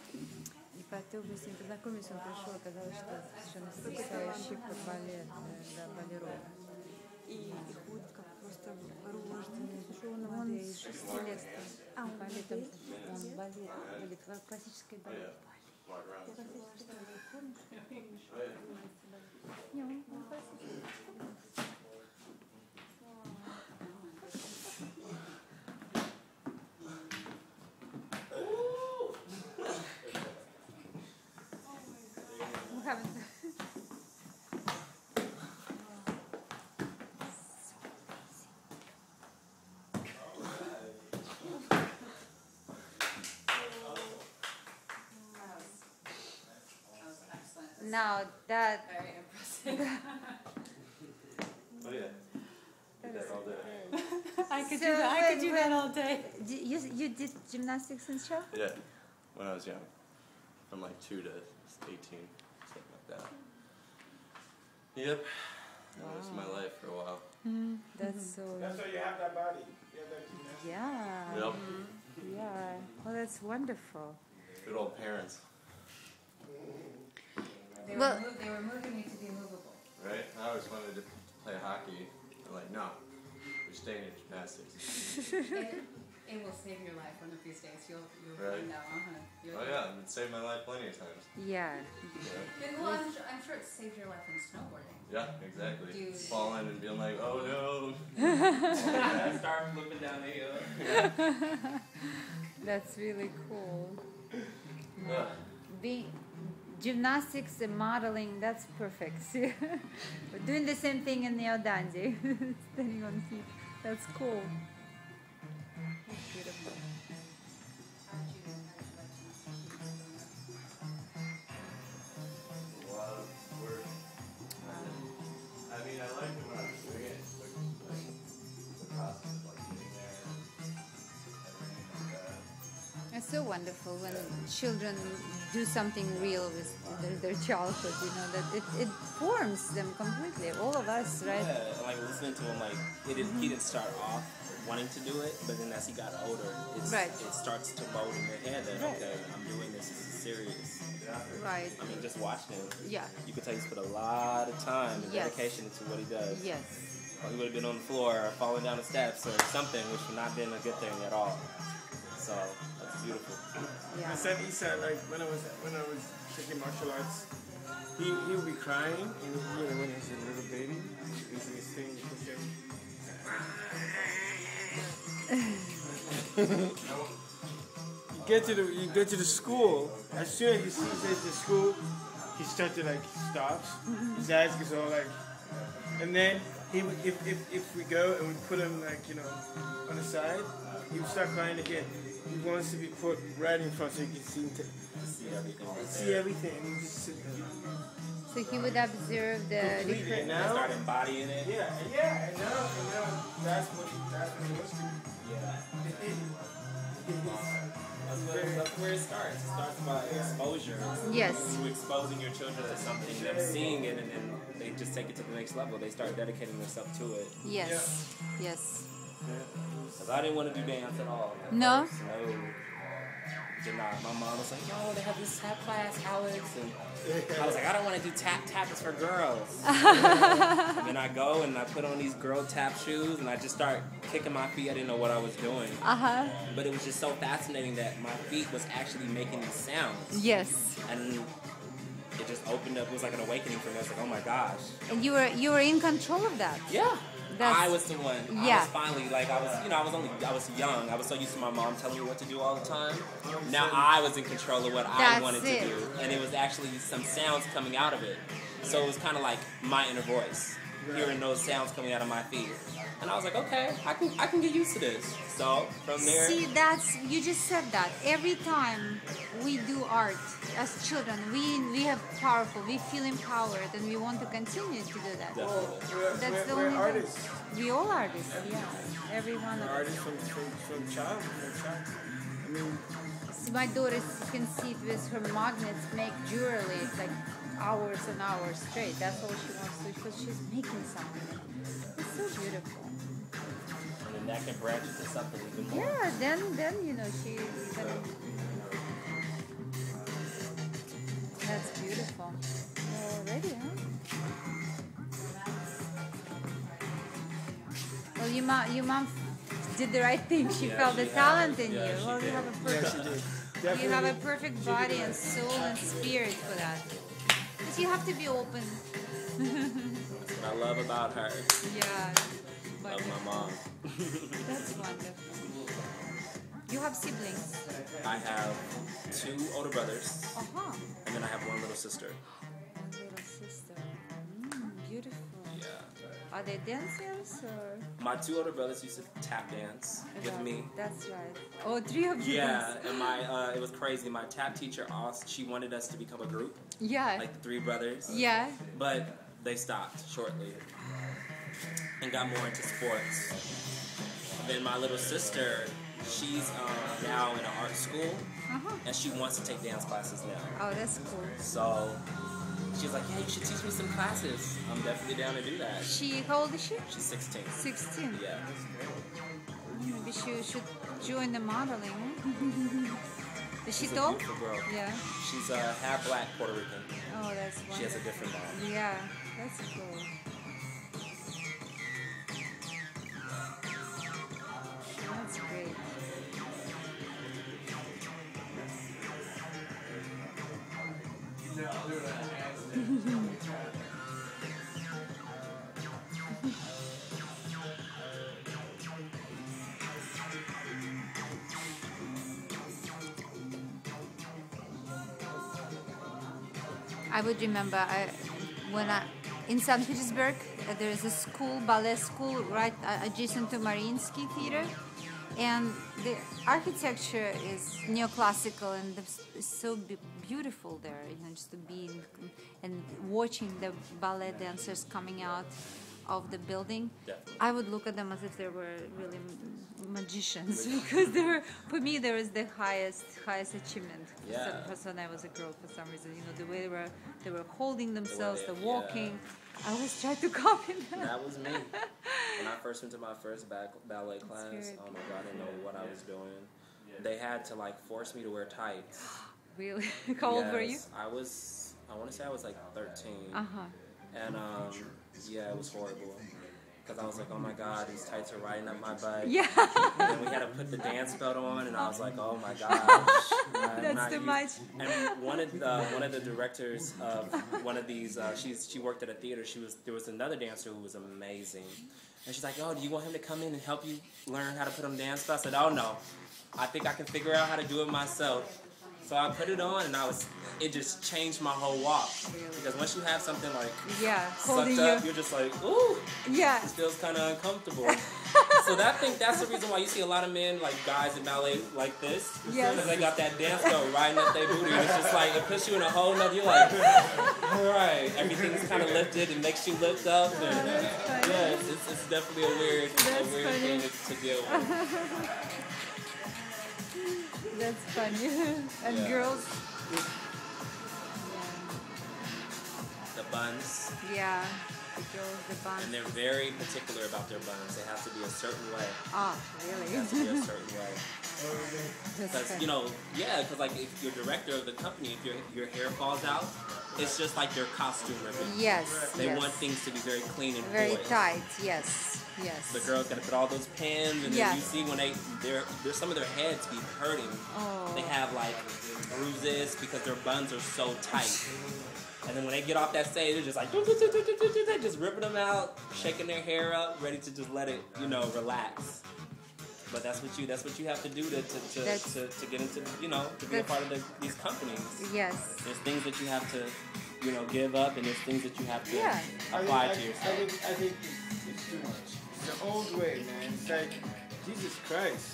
И потом мы с ним познакомились, он пришел, оказалось, что совершенно потрясающий балет, да, балерон. И ходит как просто рожденный. Он с 6 лет. А, он балетом. Он балет, классический балет. Не, он классический. Now that Very impressive. Oh yeah. That's all day. I could So do that. I could do that when- all day. you did gymnastics and stuff? Yeah. When I was young. From like 2 to 18. Something like that. Yep. That was my life for a while. That's so. That's why you have that body. You have that gymnastics. Yeah. Yep. Yeah. Well, that's wonderful. Good old parents. They Well- they were moving you to be movable. Right? I always wanted to play hockey. I'm like, no. We're staying in gymnastics. It will save your life one of these days. You'll Right. find out. You'll, Oh yeah, it saved my life plenty of times. Yeah. Yeah, Well, I'm sure it saved your life in snowboarding. yeah, exactly. Dude. Falling and being like, oh no. Start flipping down the hill. That's really cool. Yeah. Being gymnastics and modeling, that's perfect. We're doing the same thing in Neodandi, standing on feet. That's cool. That's beautiful. A lot of work. I mean, I liked it when I was doing it, but like the process of like getting there and everything like that. It's so wonderful when children do something real with their childhood, you know, that it forms them completely. All of us, right? Yeah, like listening to him, like he didn't start off wanting to do it, but then as he got older, Right. it starts to mold in your head that Right. okay, I'm doing this. This is serious. Right. I mean, just watching him, Yeah. you could tell he's put a lot of time and Yes. dedication into what he does. Yes. Or he would have been on the floor or falling down the steps or something, which would not been a good thing at all. So that's beautiful. Yeah. My son Isa, like when I was taking martial arts, he would be crying, and you know when he was a little baby, he's this thing, he push him. You get to the school. As soon as he sees the school, he starts to like stops. His eyes gets all like, and then he would, if we go and we put him like on the side, he would start crying again. He wants to be put right in front so you can see To see everything. see everything. And he just sit there. So he would observe the Completely. And And now, start embodying it. yeah, and now that's what he wants to do. Yeah. That's where it starts. It starts by exposure. Yes. You exposing your children to something, them seeing it, and then they just take it to the next level. They start dedicating themselves to it. Yes. Yes. Because I didn't want to do dance at all. No? No. Did not. My mom was like, yo, they have this tap class, Alex. And I was like, I don't want to do tap. Tap is for girls. And then I go and I put on these girl tap shoes and I just start kicking my feet. I didn't know what I was doing. Uh-huh. But it was just so fascinating that my feet was actually making these sounds. Yes. And it just opened up. It was like an awakening for me. I was like, oh my gosh. And you were in control of that. Yeah. That's- I was the one. Yeah. I was finally like I was young. I was so used to my mom telling me what to do all the time. Now I was in control of what I That's wanted it. to do, and it was actually some sounds coming out of it. So it was kind of like my inner voice, hearing those sounds coming out of my feet. And I was like, okay, I can get used to this. So from there, See, you just said that. Every time we do art as children, we have powerful, we feel empowered, and we want to continue to do that. definitely. That's the We're only artists. We all artists, yeah. Every one of us. Artists from childhood. I mean, See, my daughter, you can see it with her magnets, make jewelry. It's like hours and hours straight. That's all she wants to do because she's making something. It's so beautiful. And then that can branch into something even more. Yeah, then she gonna. That's beautiful. Already, huh? Well, your mom did the right thing. She Yeah, felt she the talent had. in Yeah, you. she Well, you did. have a yeah, perfect, she did. you have Definitely. a perfect body and soul and spirit for that. But you have to be open. That's what I love about her. Yeah. Love my mom. That's wonderful. You have siblings. I have 2 older brothers, Uh-huh. and then I have one little sister. One little sister. Beautiful. Yeah. Are they dancers or? My 2 older brothers used to tap dance with me. That's right. Oh, 3 of you. Yeah, and it was crazy. My tap teacher asked, she wanted us to become a group, Yeah. like the 3 brothers. Yeah. But they stopped shortly and got more into sports. Then my little sister, she's now in an art school, and she wants to take dance classes now. Oh, that's cool. So she's like, yeah, you should teach me some classes. I'm definitely down to do that. How old is she? She's 16. 16. Yeah. Maybe she should join the modeling. Is she She's a tall? beautiful girl. Yeah. She's half black Puerto Rican. Oh, that's wonderful. She has a different mom. Yeah, that's cool. That's great. I would remember in St. Petersburg, there is a school, ballet school, right adjacent to Mariinsky Theater, and the architecture is neoclassical and it's so beautiful there. Just to be and watching the ballet dancers coming out of the building, Definitely. I would look at them as if they were really magicians because for me there was the highest achievement. Yeah. Because when I was a girl, for some reason, the way they were holding themselves, the yeah. walking. I always tried to copy them. That was me. When I first went to my first ballet class, very oh my god, I didn't know what I was doing. They had to force me to wear tights. Really? How old were you? Yes, I want to say I was 13. Uh-huh. And yeah, it was horrible. Because I was like, oh my god, these tights are riding up my butt. Yeah. And then we had to put the dance belt on, and I was like, oh my gosh. That's too much. And one of the directors of one of these, she worked at a theater. There was another dancer who was amazing. And she's like, oh, do you want him to come in and help you learn how to put on dance belts? I said, oh no, I think I can figure out how to do it myself. So I put it on, and it just changed my whole walk. Because once you have something Yeah, sucked holding up, you. you're just like, ooh, Yeah. this feels kind of uncomfortable. So that's the reason why you see a lot of men, like guys in ballet like this. Yes. Because they got that dance go riding up their booty. And it's just like, it puts you in a whole nother, you're like, all right. Everything's kind of lifted and makes you lift up. And yeah, it's definitely a weird thing to deal with. That's funny. And Yeah. girls, The buns. yeah, the girls, the buns. And they're very particular about their buns. They have to be a certain way. Oh, They really? have to be a certain way. That's Because, funny. you know, yeah, because like if you're director of the company, if your hair falls out, it's just like their costume ribbon. Yes, They yes. want things to be very clean and Very poised. tight. Yes, yes. The girls gotta put all those pins, and Yeah. then you see when there's some of their heads be hurting. Oh. They have like bruises because their buns are so tight. And then when they get off that stage, they're just like just ripping them out, shaking their hair up, ready to just let it, relax. But that's what you have to do to get into, to be a part of these companies. Yes. There's things that you have to, give up, and there's things that you have to Yeah. apply to yourself. I think it's too much. It's the old way, man. It's like Jesus Christ.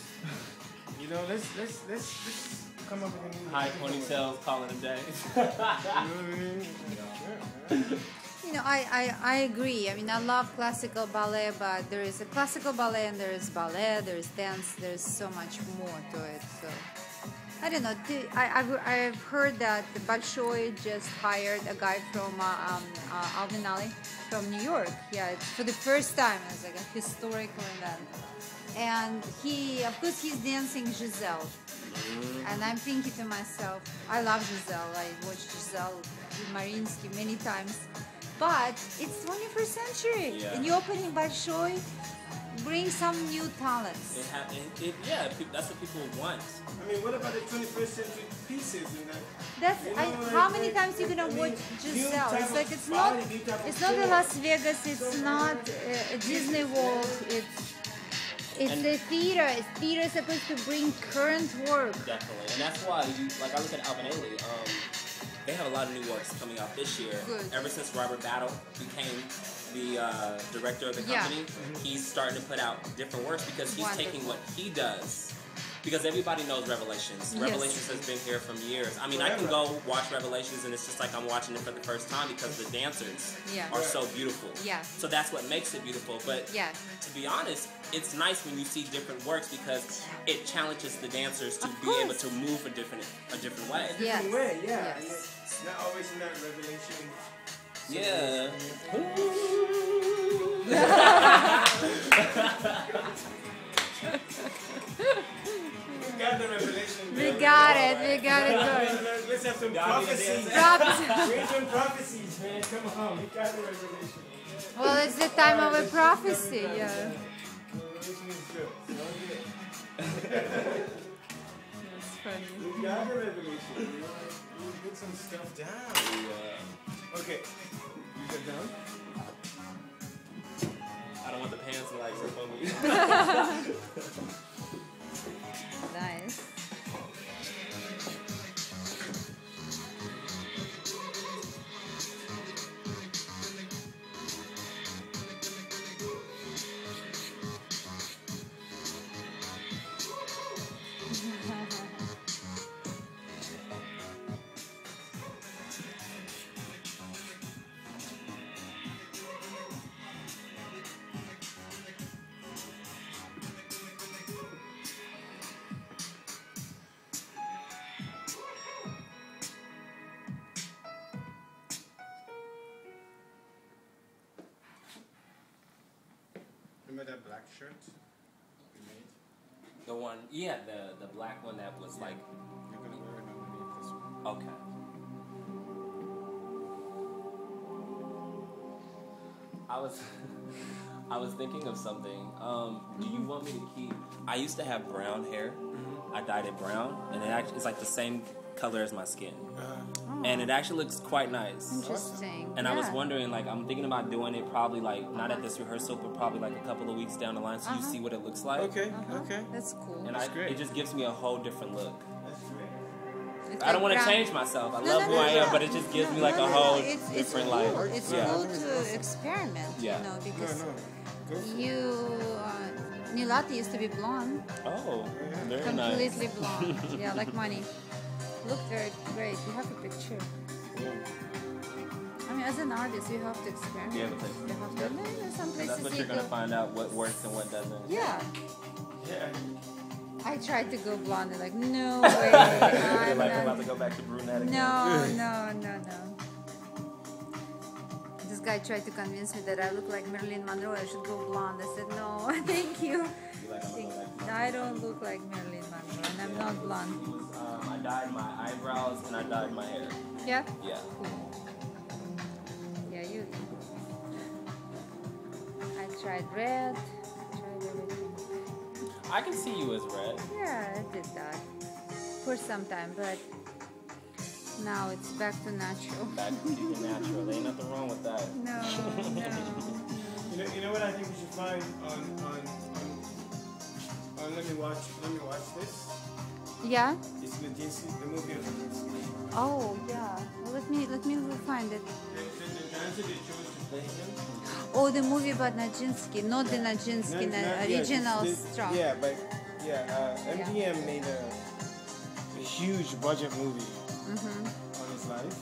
Let's come up with a new High ponytails, calling them day. You know what I mean? Yeah. I agree. I mean, I love classical ballet, but there is a classical ballet and there is ballet, there is dance, there's so much more to it. So, I don't know. I've heard that the Bolshoi just hired a guy from Alvin Alley from New York. Yeah, it's for the first time. It's like a historical event. And he's dancing Giselle. And I'm thinking to myself, I love Giselle. I watched Giselle with Mariinsky many times. But it's 21st century. Yeah. And you're opening Bolshoi, bring some new talents. That's what people want. I mean, what about the 21st century pieces and that? That's You know, how like, many times you gonna I mean, watch new Giselle? type It's of like it's body, not new type of it's not the form. Las Vegas. It's not a Disney World. It's And- a theater. Theater is supposed to bring current work. Definitely. And that's why, I look at Alvin Ailey, they have a lot of new works coming out this year. Good. Ever since Robert Battle became the director of the Yeah. company, he's starting to put out different works because he's taking what he does. Because everybody knows Revelations. Yes. Revelations has been here from years. I mean, I can go watch Revelations and it's just like I'm watching it for the first time because the dancers Yeah. are so beautiful. Yeah. So that's what makes it beautiful. But Yeah. to be honest, it's nice when you see different works because it challenges the dancers to Of be able course. to move a different way. Yes. Different way, yeah. Yes. It's not always in that revelation. Yeah. We got the revelation. We got it. We got it good. Let's have some Gotta be a prophecies. dancer. Prophecy. Read some prophecies, man. Come on. We got the revelation. Well, it's the time of a prophecy. Yeah. Revelation is good. So good. That's funny. We got the revelation. We put some stuff down. Okay. You get down? I don't want the pants to like rip on me. Nice. Remember that black shirt we made? The one, the black one that was like, You're gonna wear it underneath this one. okay. I was thinking of something. Do you want me to keep? I used to have brown hair. I dyed it brown, and it's like the same color as my skin, and it actually looks quite nice. Interesting. And I was wondering, like, I'm thinking about doing it probably like not at this rehearsal, but probably like a couple of weeks down the line, so you see what it looks like. Okay, okay. That's cool. And great. it just gives me a whole different look. That's great. It's I don't like want to brown- change myself. I No, love no, who no, I no. am, but it just gives me like No, a no, whole no. It's different cool. life. It's Yeah. cool to experiment, Yeah. you know, because No. Go for it. you Nilati used to be blonde, Oh, very completely nice. blonde. Yeah, like money. Looked very great. You have a picture. I mean, as an artist, you have to experiment. Yeah, but You have to. No, there's some places that's what you you're gonna go. find out what works and what doesn't. Yeah. Yeah. I tried to go blonde. They're like, no way. You're I'm like not- about to go back to brunette again. No. This guy tried to convince me that I look like Marilyn Monroe. I should go blonde. I said, no, thank you. You're like, I'm gonna go back to I don't look like Marilyn Monroe, and I'm not blonde. I dyed my eyebrows and I dyed my hair. Yeah? Yeah. Yeah, you. I tried red. I tried everything. I can see you as red. Yeah, I did that for some time, but now it's back to natural. Back to your natural. Ain't nothing wrong with that. No. You know what I think we should find on let me watch this. Yeah. It's Nijinsky, the movie of Nijinsky. Oh, yeah. Well, let me find it. The dancer they chose to play him. Oh, the movie about Nijinsky, not the Nijinsky, original stuff. Yeah, but MGM made a huge budget movie on his life,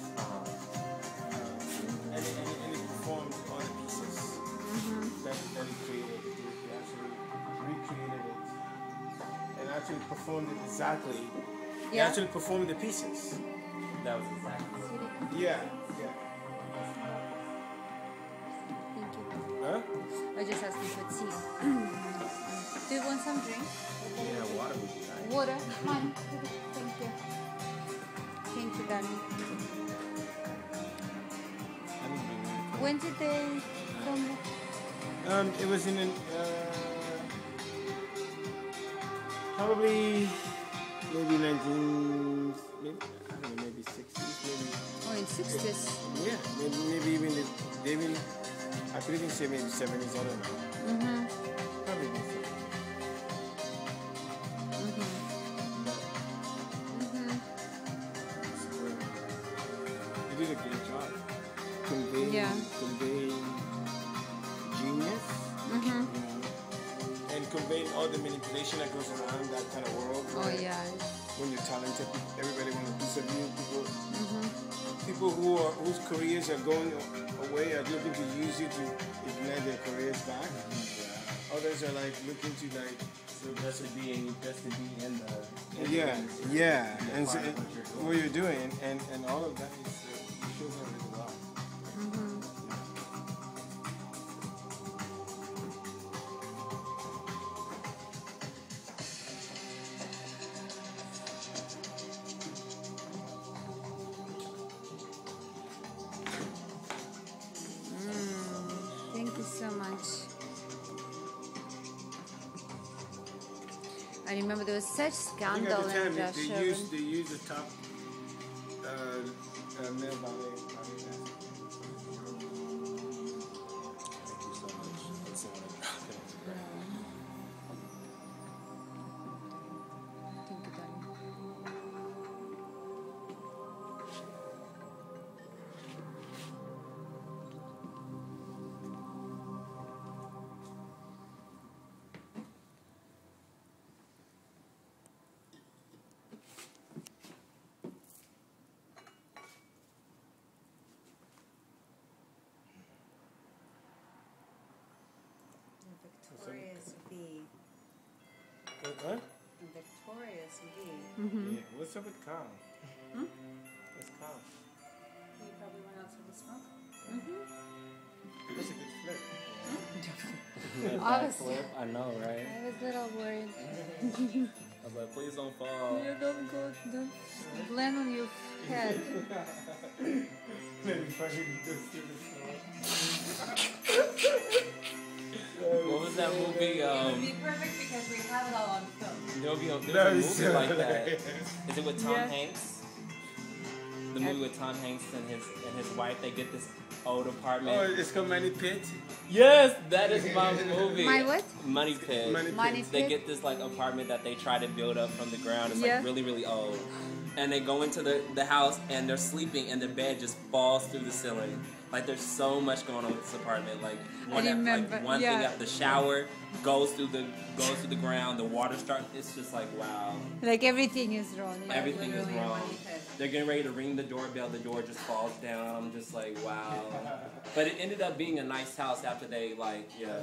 and it performed all the pieces that he created. He actually recreated it and actually performed it exactly. He Yeah. actually performed the pieces. That was exactly. Yeah. Thank you. Huh? I just asked you for tea. Do you want some drink? Yeah, water would be nice. Water? Mine. Thank you. Thank you, darling. When did they come? It was in probably maybe 19, maybe, I don't know, maybe 60s, maybe. Oh, in 60s. Yeah, maybe even I could even say maybe 70s. I don't know. Probably even 70s. They did a great job conveying genius, you know, and conveying all the manipulation that goes around that kind of world. Oh, where yeah. When you're talented, everybody wants a piece of you. People whose careers are going away are looking to use you to ignite their careers back. Others are like looking to like Just to be in the and so what you're doing and all of that is shows up really well. Thank you so much. I remember there was such I think scandal at the time in Russia. they used the top male ballet dancer. Thank you so much. That's all. Thank you, darling. Victorious V. Huh? Victorious V. Yeah. What's up with Carl? What's Carl? He probably went out for the smoke. That's a good flip. Obviously. I know, right? I was a little worried. I was like, please don't fall. You don't land on your head. Maybe funny because it was What was that movie? It would be perfect because we have it all on film. There's a That movie is so like that. hilarious. Is it with Tom Yeah. Hanks? The movie with Tom Hanks and his wife. They get this old apartment. Oh, it's called Money Pit. Yes, that is my movie. My what? Money Pit. Money They Pit? get this like apartment that they try to build up from the ground. It's Yeah. like really, really old. And they go into the house and they're sleeping and the bed just falls through the ceiling. Like there's so much going on with this apartment. Like one remember, one thing yeah. up the shower goes through the ground. The water starts. It's just like wow. Like everything is wrong. Yeah. Everything is wrong. They're getting ready to ring the doorbell. The door just falls down. I'm just like wow. But it ended up being a nice house after they like yeah.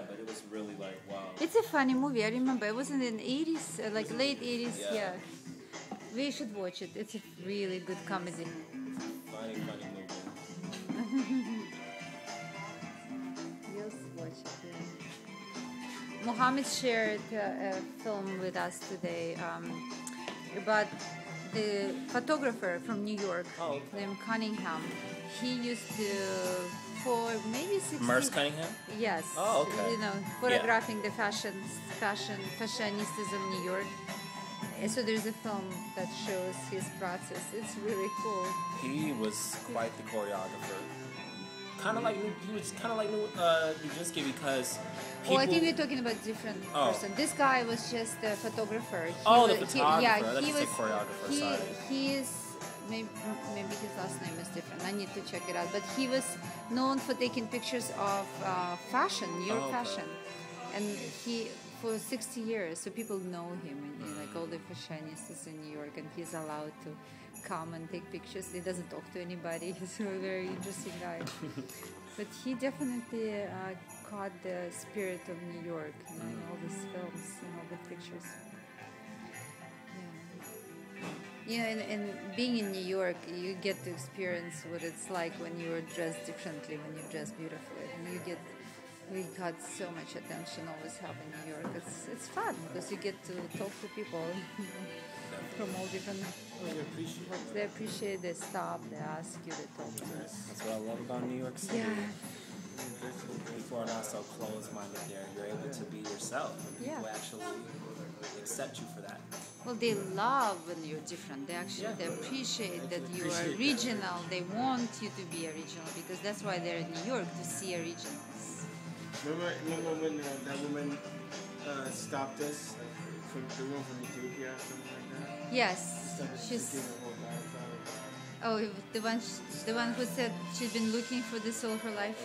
But it was really like wow. It's a funny movie. I remember it was in the 80s, like late 80s. Yeah. Yeah. We should watch it. It's a really good comedy. Funny movie. Yes, watch it. Yeah. Mohammed shared a film with us today about the photographer from New York named Cunningham. He used to, for maybe 60 Merce Cunningham? Yes. Oh, okay. You know, photographing the fashionistas of New York. So there's a film that shows his process. It's really cool. He was quite the choreographer. Kind of like Nijinsky because people... Oh, I think we're talking about different person. This guy was just a photographer. The photographer. I thought you said choreographer. Sorry. He is maybe his last name is different. I need to check it out. But he was known for taking pictures of fashion, New York fashion, and he for 60 years. So people know him, and like all the fashionistas in New York, and he's allowed to come and take pictures. He doesn't talk to anybody. He's a very interesting guy. But he definitely caught the spirit of New York, you know, in all these films and all the pictures. Yeah. You know, and being in New York, you get to experience what it's like when you are dressed differently, when you dress beautifully. And we got so much attention always have in New York. It's fun because you get to talk to people from all different. They appreciate. They stop. They ask you. They talk to us. That's what I love about New York City. Yeah. People are not so closed-minded there. You're able to be yourself. And people actually accept you for that. Well, they love when you're different. They appreciate that you are original. They want you to be original because that's why they're in New York, to see originals. Remember when that woman stopped us from the one from Ethiopia or something like that? Yes, she's. Oh, the one who said she'd been looking for this all her life.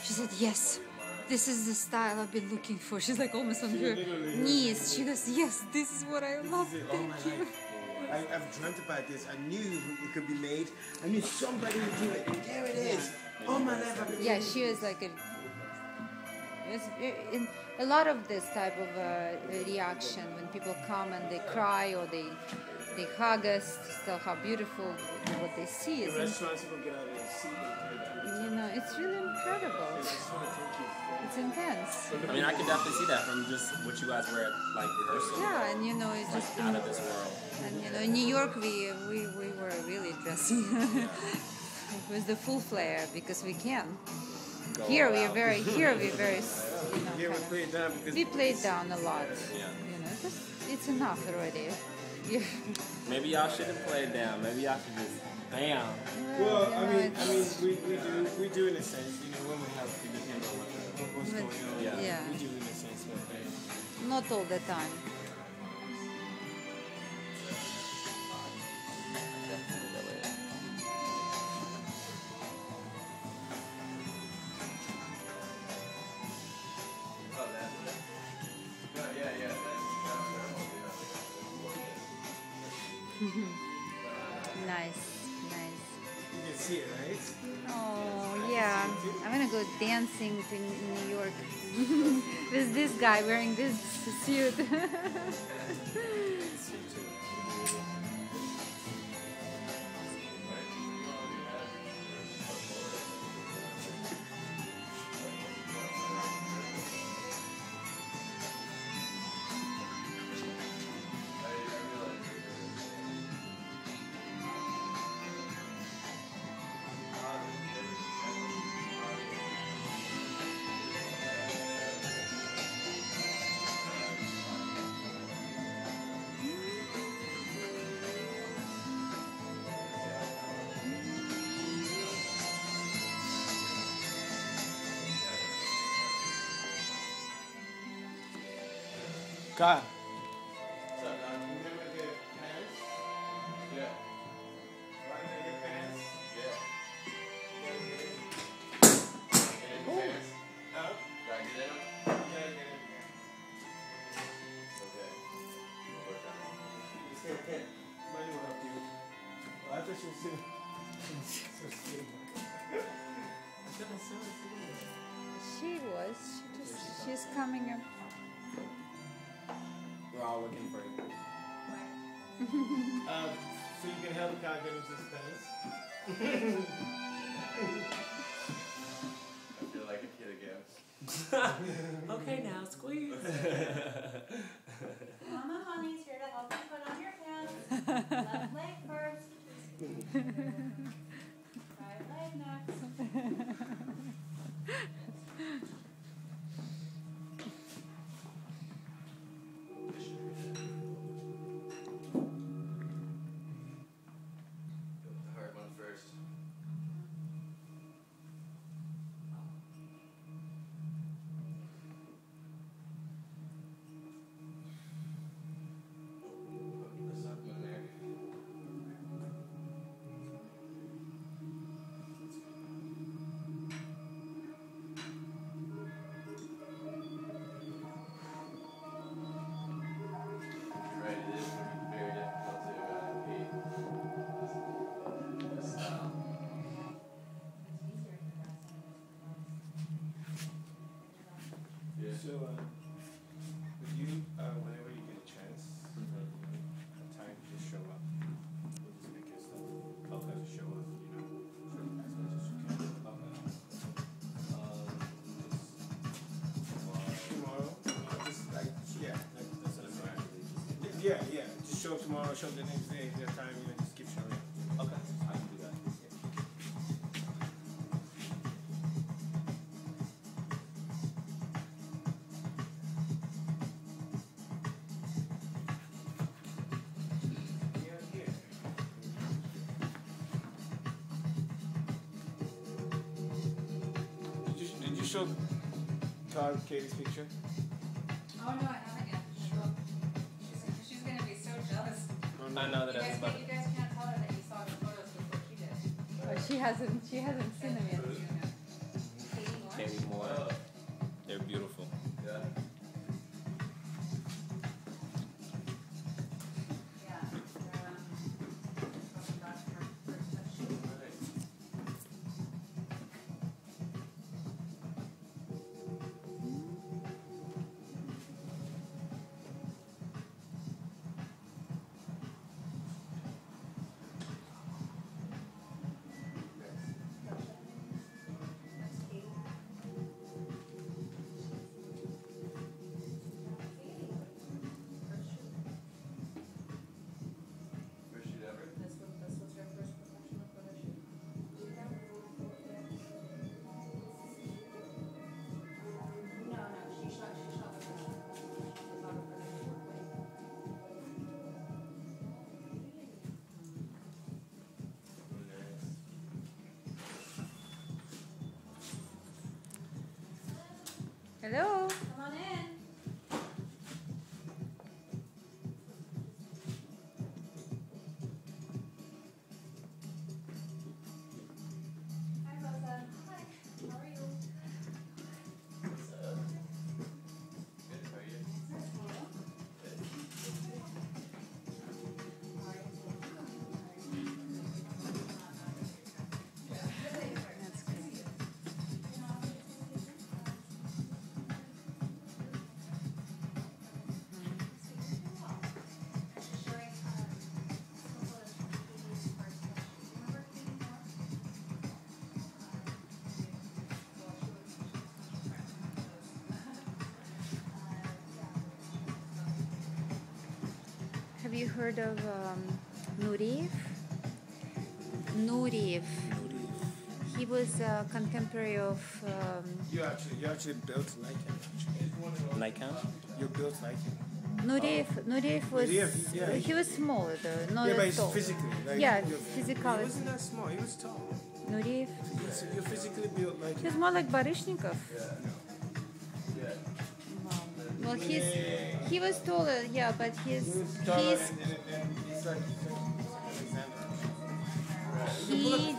She said, "Yes, this is the style I've been looking for." She's like almost on her knees. She goes, "Yes, this is what I love. Thank you." I've dreamt about this. I knew it could be made. I knew somebody would do it. And there it is. All my life I've been Yeah, she was like a. In a lot of this type of reaction when people come and they cry or they hug us to tell how beautiful what they see is. restaurants people get out of their seat. You know, it's really incredible. It's intense. I mean, I can definitely see that from just what you guys were at, like, rehearsal. Yeah, and you know, it's just out of this world. And you know, in New York, we were really dressing with the full flair because we can. Here we're very, you know, we played down a lot. Yeah. You know, it's enough already. Yeah. Maybe y'all shouldn't play it down. Maybe y'all should just bam. Well, I mean, we do in a sense. You know, when we have to depend on what's going on. Yeah. We do in a sense, but Not all the time. Nice. you can see it, right? Oh, yeah. I'm gonna go dancing to New York with this guy wearing this suit. God. Remember the pants? Yeah. Remember the pants? Yeah. Money will help you. Oh, I thought she was sitting. She was. She's coming up. We're all looking for you. So you can help Kyle get into his pants. I feel like a kid again. Okay, now squeeze. Mama Honey's here to help you put on your pants. Left leg first. Right leg next. The hard one first. There's something in there. You're right, it is going to be very difficult to repeat this style. Yeah. So, with you, whenever you get a chance, have time, just show up. We'll just make your stuff. Okay. Just show up, you know, as much as you can. Tomorrow, just like, yeah, that's what I'm saying. Yeah. Just show up tomorrow, show up the next day. If you have time, you know, just keep showing up. Okay, I can do that. Yeah, here. Did you show Carl Katie's picture? Oh no, I haven't yet. She's gonna be so jealous. I know that You everybody. guys can't tell her that you saw the photos before she did. Oh, she hasn't seen them yet. Katie Moore. They're beautiful. Yeah. Yeah. Talking about her first touch shoot. First shoot ever. This was her first professional photo shoot. No, she shot with the photographer that she worked with. Hello. Come on in. Hi, Rosa. Hi. How are you? What's up? Good, how are you? That's good. Have you heard of Nureyev? Nureyev. He was a contemporary of. You actually built like him. Actually. Nikon? You're built like him. Nureyev was. Nureyev, yeah. He was smaller though, not Yeah, but that he's tall. physically. Like, Yeah, you're- physicality. He wasn't that small. He was tall. Nureyev. You're physically built like He him. was more like Baryshnikov. Well, he was taller, yeah, but He was taller he's and he's like Alexander. he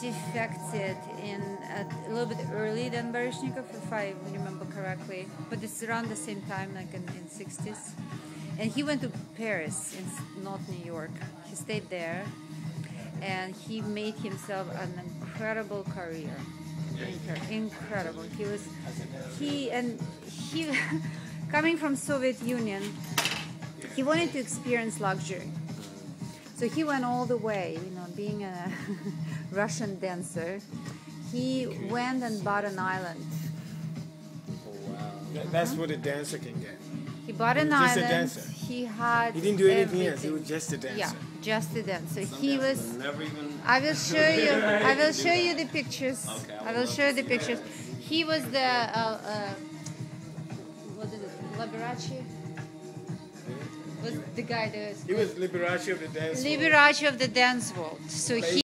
defected in a little bit early than Baryshnikov, if I remember correctly, but it's around the same time, like in 60s. And he went to Paris, not New York. He stayed there, and he made himself an incredible career. Incredible. He coming from Soviet Union, he wanted to experience luxury. So he went all the way, being a Russian dancer. He went and bought an island. That's what a dancer can get. He bought an Just island. a dancer. He had. He didn't do anything else. He everything. was just a dancer. Yeah, just a dancer. He was. Never even. I will show you. I will show you the pictures. Okay, I will show you the pictures. He was the what is it? Liberace. Was the guy that He was Liberace of the dance. Liberace of the dance world. So he.